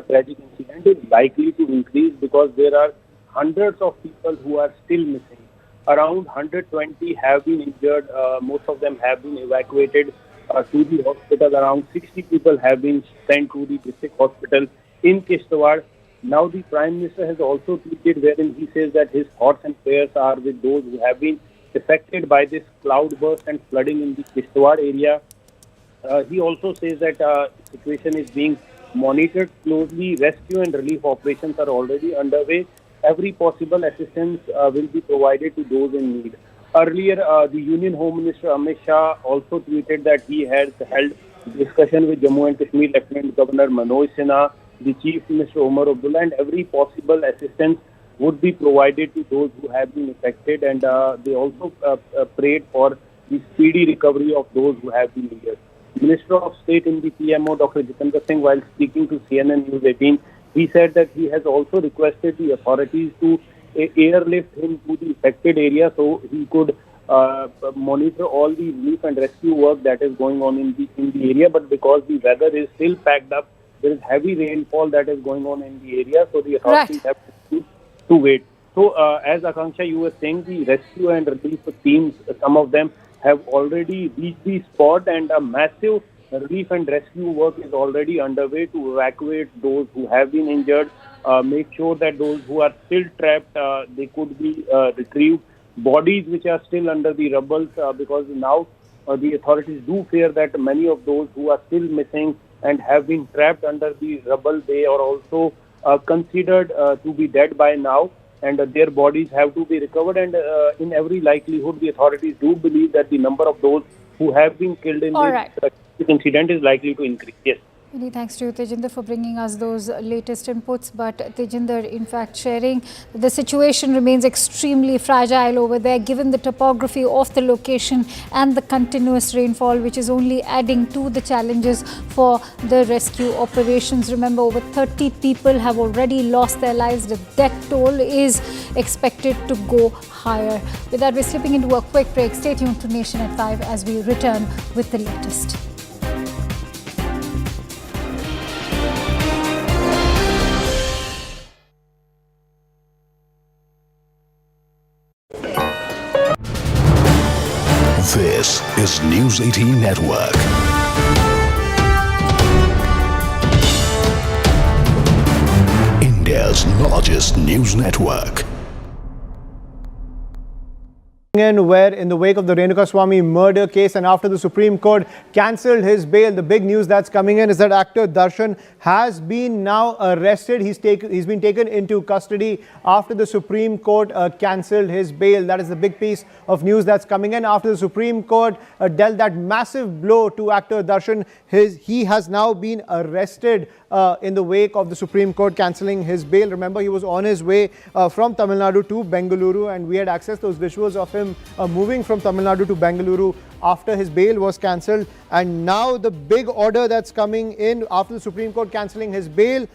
tragic incident is likely to increase, because there are hundreds of people who are still missing. Around 120 have been injured. Most of them have been evacuated to the hospital. Around 60 people have been sent to the district hospital in Kishtwar. Now the Prime Minister has also tweeted wherein he says that his thoughts and prayers are with those who have been affected by this cloudburst and flooding in the Kishtwar area. He also says that the situation is being monitored closely. Rescue and relief operations are already underway. Every possible assistance will be provided to those in need. Earlier, the Union Home Minister Amit Shah also tweeted that he has held discussion with Jammu and Kashmir Lieutenant Governor Manoj Sinha, the Chief Minister Omar Abdullah, and every possible assistance would be provided to those who have been affected, and they also prayed for the speedy recovery of those who have been injured. Minister of State in the PMO, Dr. Jitendra Singh, while speaking to CNN News 18, he said that he has also requested the authorities to airlift him to the affected area so he could monitor all the relief and rescue work that is going on in the area. But because the weather is still packed up, there is heavy rainfall that is going on in the area, so the authorities have to wait. So, as Akanksha, you were saying, the rescue and relief teams, some of them have already reached the spot, and a massive relief and rescue work is already underway to evacuate those who have been injured, make sure that those who are still trapped, they could be retrieved. Bodies which are still under the rubble, because now the authorities do fear that many of those who are still missing and have been trapped under the rubble, they are also considered to be dead by now, and their bodies have to be recovered, and in every likelihood the authorities do believe that the number of those who have been killed in this incident is likely to increase. Yes. Many thanks to you, Tejinder, for bringing us those latest inputs. But Tejinder, in fact, sharing the situation remains extremely fragile over there, given the topography of the location and the continuous rainfall, which is only adding to the challenges for the rescue operations. Remember, over 30 people have already lost their lives. The death toll is expected to go higher. With that, we're slipping into a quick break. Stay tuned to Nation at 5 as we return with the latest. This is News 18 Network. India's largest news network. Where in the wake of the Renuka murder case and after the Supreme Court cancelled his bail, the big news that's coming in is that actor Darshan has been now arrested. He's been taken into custody after the Supreme Court cancelled his bail. That is the big piece of news that's coming in. After the Supreme Court dealt that massive blow to actor Darshan, he has now been arrested in the wake of the Supreme Court cancelling his bail. Remember, he was on his way from Tamil Nadu to Bengaluru, and we had accessed those visuals of him moving from Tamil Nadu to Bengaluru after his bail was cancelled. And now the big order that's coming in after the Supreme Court cancelling his bail,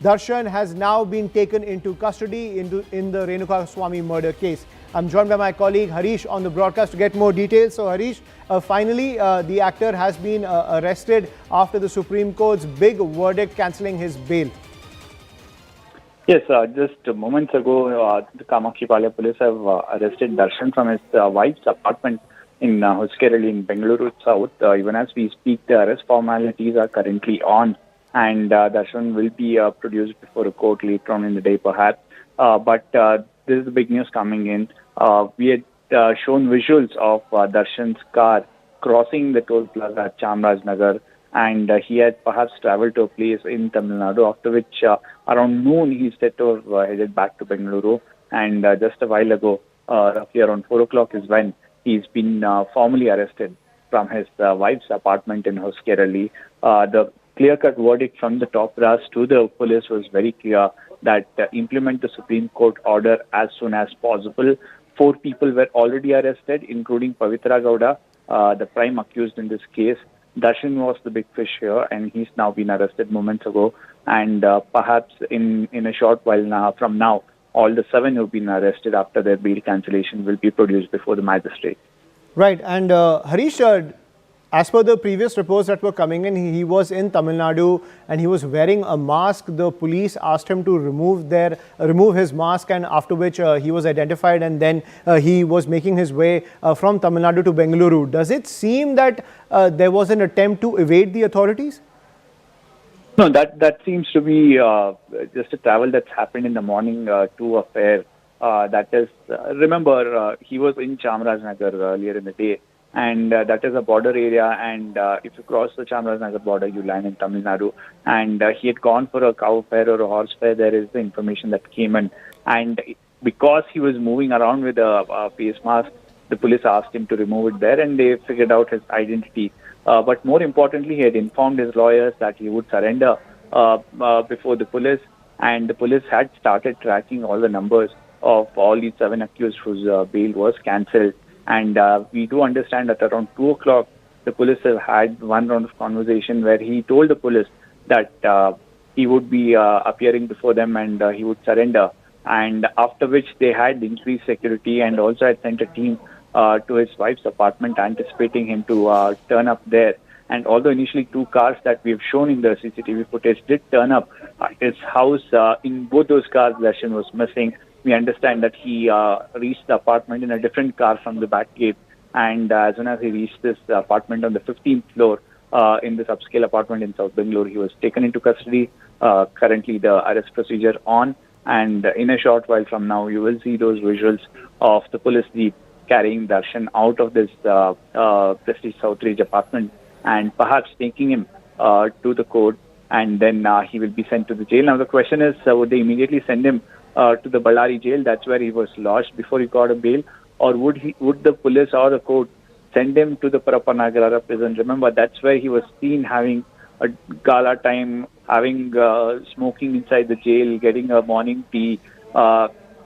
Darshan has now been taken into custody in the Renuka murder case. I'm joined by my colleague Harish on the broadcast to get more details. So Harish, finally the actor has been arrested after the Supreme Court's big verdict cancelling his bail. Yes, just moments ago, the Kamakshipalya police have arrested Darshan from his wife's apartment in Hoskerali in Bengaluru South. Even as we speak, the arrest formalities are currently on, and Darshan will be produced before a court later on in the day perhaps. But this is the big news coming in. We had shown visuals of Darshan's car crossing the toll plaza at Chamrajnagar, and he had perhaps travelled to a place in Tamil Nadu, after which around noon he set off headed back to Bengaluru, and just a while ago, roughly around 4 o'clock is when he's been formally arrested from his wife's apartment in Hoskerali. The clear-cut verdict from the top brass to the police was very clear that implement the Supreme Court order as soon as possible. 4 people were already arrested, including Pavitra Gowda, the prime accused in this case. Darshan was the big fish here, and he's now been arrested moments ago. And perhaps in a short while from now, all the 7 who've been arrested after their bail cancellation will be produced before the magistrate. Right, and Harish, as per the previous reports that were coming in, he was in Tamil Nadu and he was wearing a mask. The police asked him to remove his mask, and after which he was identified, and then he was making his way from Tamil Nadu to Bengaluru. Does it seem that there was an attempt to evade the authorities? No, that seems to be just a travel that's happened in the morning to a fair. That is, remember, he was in Chamrajnagar earlier in the day. And that is a border area, and if you cross the Chamrajnagar border, you land in Tamil Nadu. And he had gone for a cow fair or a horse fair. There is the information that came in. And because he was moving around with a face mask, the police asked him to remove it there, and they figured out his identity. But more importantly, he had informed his lawyers that he would surrender before the police. and the police had started tracking all the numbers of all these 7 accused whose bail was cancelled. And we do understand that around 2 o'clock, the police have had one round of conversation where he told the police that he would be appearing before them and he would surrender. And after which they had increased security and also had sent a team to his wife's apartment, anticipating him to turn up there. And although initially 2 cars that we've shown in the CCTV footage did turn up at his house, in both those cars, Darshan was missing. We understand that he reached the apartment in a different car from the back gate. And as soon as he reached this apartment on the 15th floor, in this upscale apartment in South Bangalore, he was taken into custody. Currently, the arrest procedure on. And in a short while from now, you will see those visuals of the police jeep carrying Darshan out of this Prestige Southridge apartment and perhaps taking him to the court, and then he will be sent to the jail. Now the question is, would they immediately send him to the Ballari jail? That's where he was lodged before he got a bail, or would the police or the court send him to the Parapanagarara prison? Remember, that's where he was seen having a gala time, having smoking inside the jail, getting a morning tea,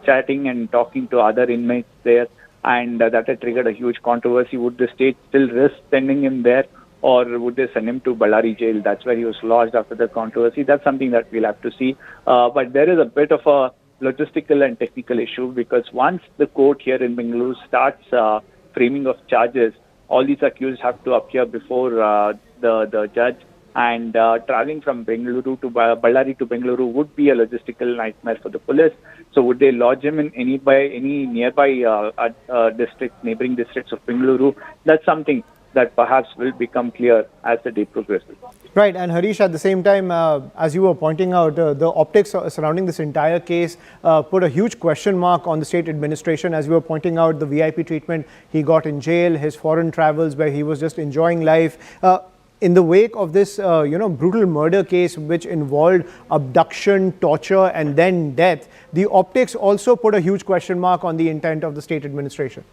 chatting and talking to other inmates there, and that had triggered a huge controversy. Would the state still risk sending him there, or would they send him to Ballari jail? That's where he was lodged after the controversy. That's something that we'll have to see. But there is a bit of a logistical and technical issue, because once the court here in Bengaluru starts framing of charges, all these accused have to appear before the judge. And traveling from Bengaluru to Ballari to Bengaluru would be a logistical nightmare for the police. So would they lodge him in any nearby districts, neighboring districts of Bengaluru? That's something that perhaps will become clear as the day progresses. Right, and Harish, at the same time, as you were pointing out, the optics surrounding this entire case put a huge question mark on the state administration. As you were pointing out, the VIP treatment he got in jail, his foreign travels where he was just enjoying life. In the wake of this, brutal murder case, which involved abduction, torture, and then death, the optics also put a huge question mark on the intent of the state administration.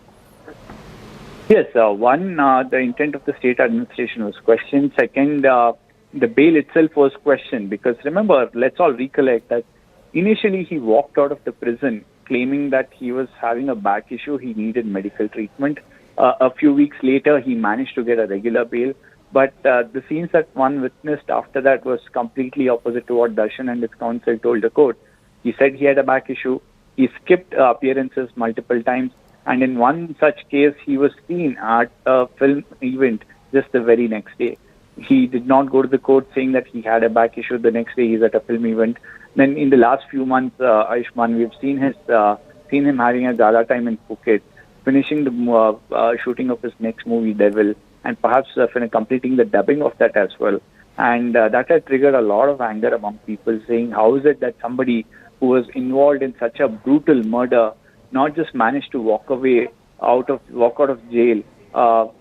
Yes, one, the intent of the state administration was questioned. Second, the bail itself was questioned, because remember, let's all recollect that initially he walked out of the prison claiming that he was having a back issue, he needed medical treatment. A few weeks later, he managed to get a regular bail. But the scenes that one witnessed after that was completely opposite to what Darshan and his counsel told the court. He said he had a back issue. He skipped appearances multiple times. And in one such case, he was seen at a film event just the very next day. He did not go to the court saying that he had a back issue. The next day, he's at a film event. Then in the last few months, Ayushman, we've seen him having a gala time in Phuket, finishing the shooting of his next movie, Devil, and perhaps completing the dubbing of that as well. And that had triggered a lot of anger among people, saying, how is it that somebody who was involved in such a brutal murder not just managed to walk out of jail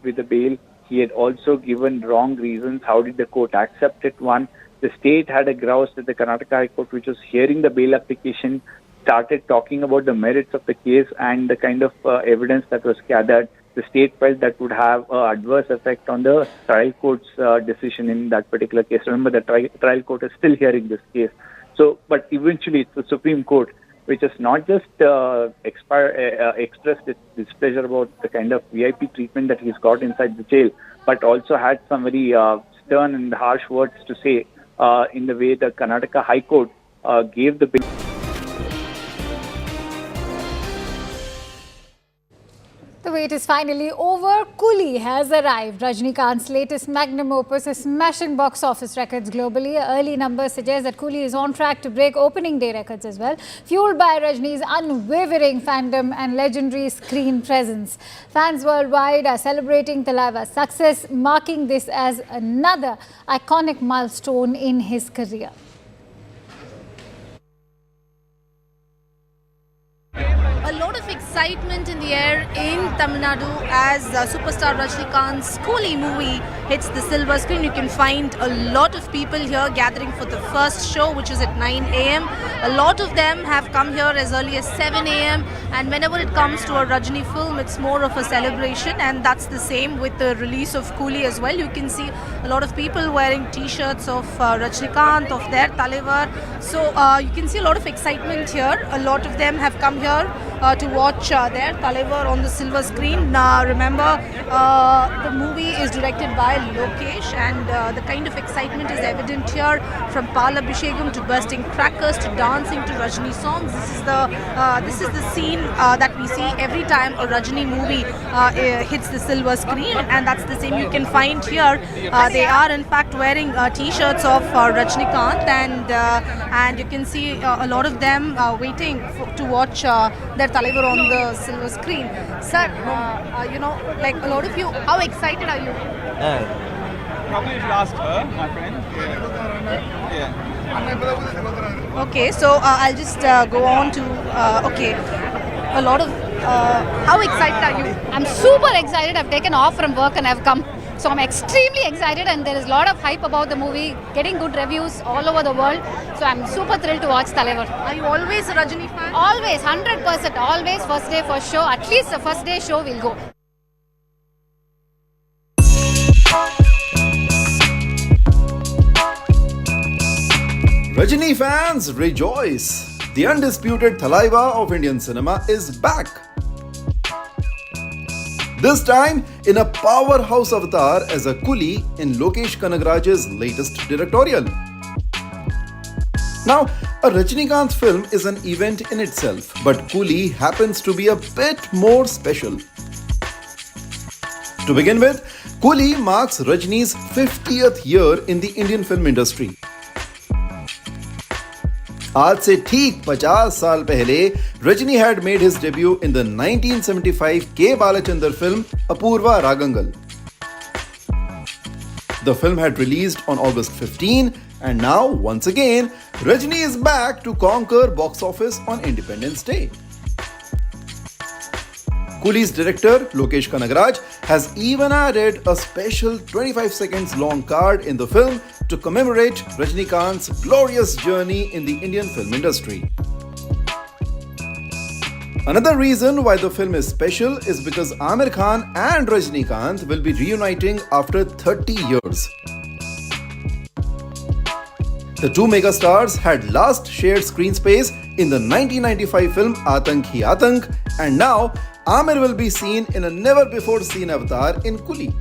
with a bail? He had also given wrong reasons. How did the court accept it? One, the state had a grouse that the Karnataka High Court, which was hearing the bail application, started talking about the merits of the case and the kind of evidence that was gathered. The state felt that would have an adverse effect on the trial court's decision in that particular case. Remember, the trial court is still hearing this case. So, but eventually it's the Supreme Court which has not just expressed its displeasure about the kind of VIP treatment that he's got inside the jail, but also had some very stern and harsh words to say in the way the Karnataka High Court gave the bill. The wait is finally over. Coolie has arrived. Rajinikanth's latest magnum opus is smashing box office records globally. Early numbers suggest that Coolie is on track to break opening day records as well, fueled by Rajini's unwavering fandom and legendary screen presence. Fans worldwide are celebrating Talaiva's success, marking this as another iconic milestone in his career. A lot of excitement in the air in Tamil Nadu as superstar Rajinikanth's Coolie movie hits the silver screen. You can find a lot of people here gathering for the first show, which is at 9 a.m. A lot of them have come here as early as 7 a.m. and whenever it comes to a Rajini film, it's more of a celebration, and that's the same with the release of Coolie as well. You can see a lot of people wearing t-shirts of Rajinikanth, of their Talevar. So you can see a lot of excitement here. A lot of them have come here to watch their Talevar on the silver screen. Remember, the movie is directed by Lokesh, and the kind of excitement is evident here, from Palabhishekam to bursting crackers to dancing to Rajini songs. This is the scene that we see every time a Rajini movie hits the silver screen, and that's the same you can find here. They are in fact wearing t-shirts of Rajinikanth, and you can see a lot of them waiting to watch their Talevar on the silver screen. Sir, you know, like a lot of you, how excited are you? Probably you should ask her, my friend. Yeah. Okay, so I'll just go on to, okay, a lot of, how excited are you? I'm super excited. I've taken off from work and I've come. So I'm extremely excited, and there is a lot of hype about the movie, getting good reviews all over the world. So I'm super thrilled to watch Talevar. Are you always a Rajini fan? Always, 100%. Always first day, first show. At least the first day show will go. Rajini fans, rejoice! The undisputed Thalaiva of Indian cinema is back. This time in a powerhouse avatar as a coolie in Lokesh Kanagaraj's latest directorial. Now, a Rajinikanth film is an event in itself, but Coolie happens to be a bit more special. To begin with, Coolie marks Rajini's 50th year in the Indian film industry. आज से ठीक 50 साल पहले Rajni had made his debut in the 1975 K. Balachandar film Apurva Ragangal. The film had released on August 15, and now once again Rajini is back to conquer box office on Independence Day. Coolie's director Lokesh Kanagaraj has even added a special 25 seconds long card in the film to commemorate Rajinikanth's glorious journey in the Indian film industry. Another reason why the film is special is because Aamir Khan and Rajinikanth will be reuniting after 30 years. The two megastars had last shared screen space in the 1995 film Aatank Hi Aatank, and now Aamir will be seen in a never-before-seen avatar in Coolie.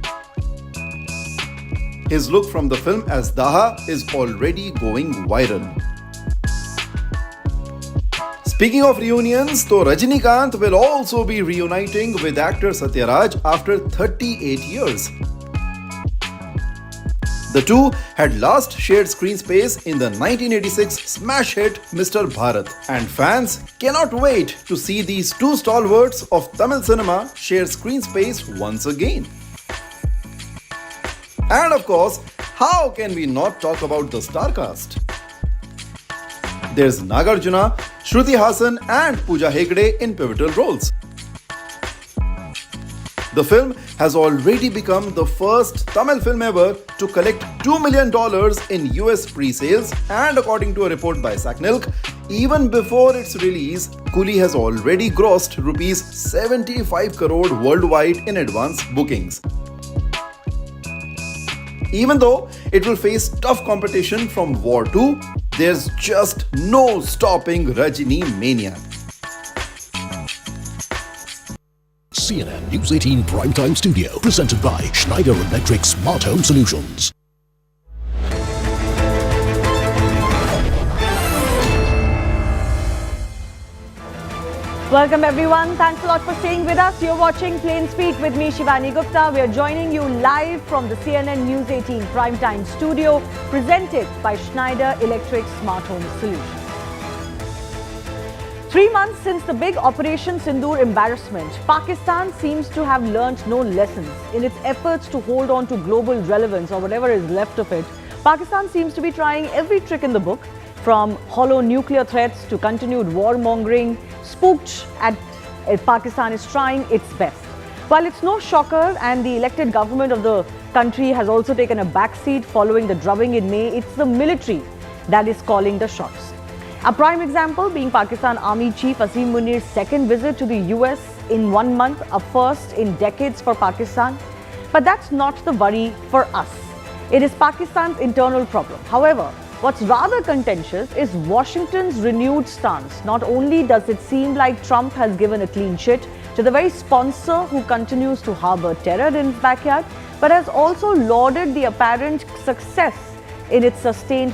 His look from the film as Daha is already going viral. Speaking of reunions, though, Rajinikanth will also be reuniting with actor Satyaraj after 38 years. The two had last shared screen space in the 1986 smash hit Mr. Bharat, and fans cannot wait to see these two stalwarts of Tamil cinema share screen space once again. And of course, how can we not talk about the star cast? There's Nagarjuna, Shruti Hassan and Pooja Hegde in pivotal roles. The film has already become the first Tamil film ever to collect $2 million in US pre-sales, and according to a report by Saknilk, even before its release, Coolie has already grossed rupees 75 crore worldwide in advance bookings. Even though it will face tough competition from War 2, there's just no stopping Rajini mania. CNN News 18 Primetime Studio, presented by Schneider Electric Smart Home Solutions. Welcome everyone. Thanks a lot for staying with us. You're watching Plain Speak with me, Shivani Gupta. We are joining you live from the CNN News 18 Primetime Studio, presented by Schneider Electric Smart Home Solutions. 3 months since the big Operation Sindoor embarrassment, Pakistan seems to have learnt no lessons. In its efforts to hold on to global relevance, or whatever is left of it, Pakistan seems to be trying every trick in the book, from hollow nuclear threats to continued war-mongering, spooked at Pakistan is trying its best. While it's no shocker and the elected government of the country has also taken a backseat following the drubbing in May, it's the military that is calling the shots. A prime example being Pakistan Army Chief Asim Munir's second visit to the US in 1 month, a first in decades for Pakistan. But that's not the worry for us. It is Pakistan's internal problem. However, what's rather contentious is Washington's renewed stance. Not only does it seem like Trump has given a clean sheet to the very sponsor who continues to harbor terror in its backyard, but has also lauded the apparent success in its sustained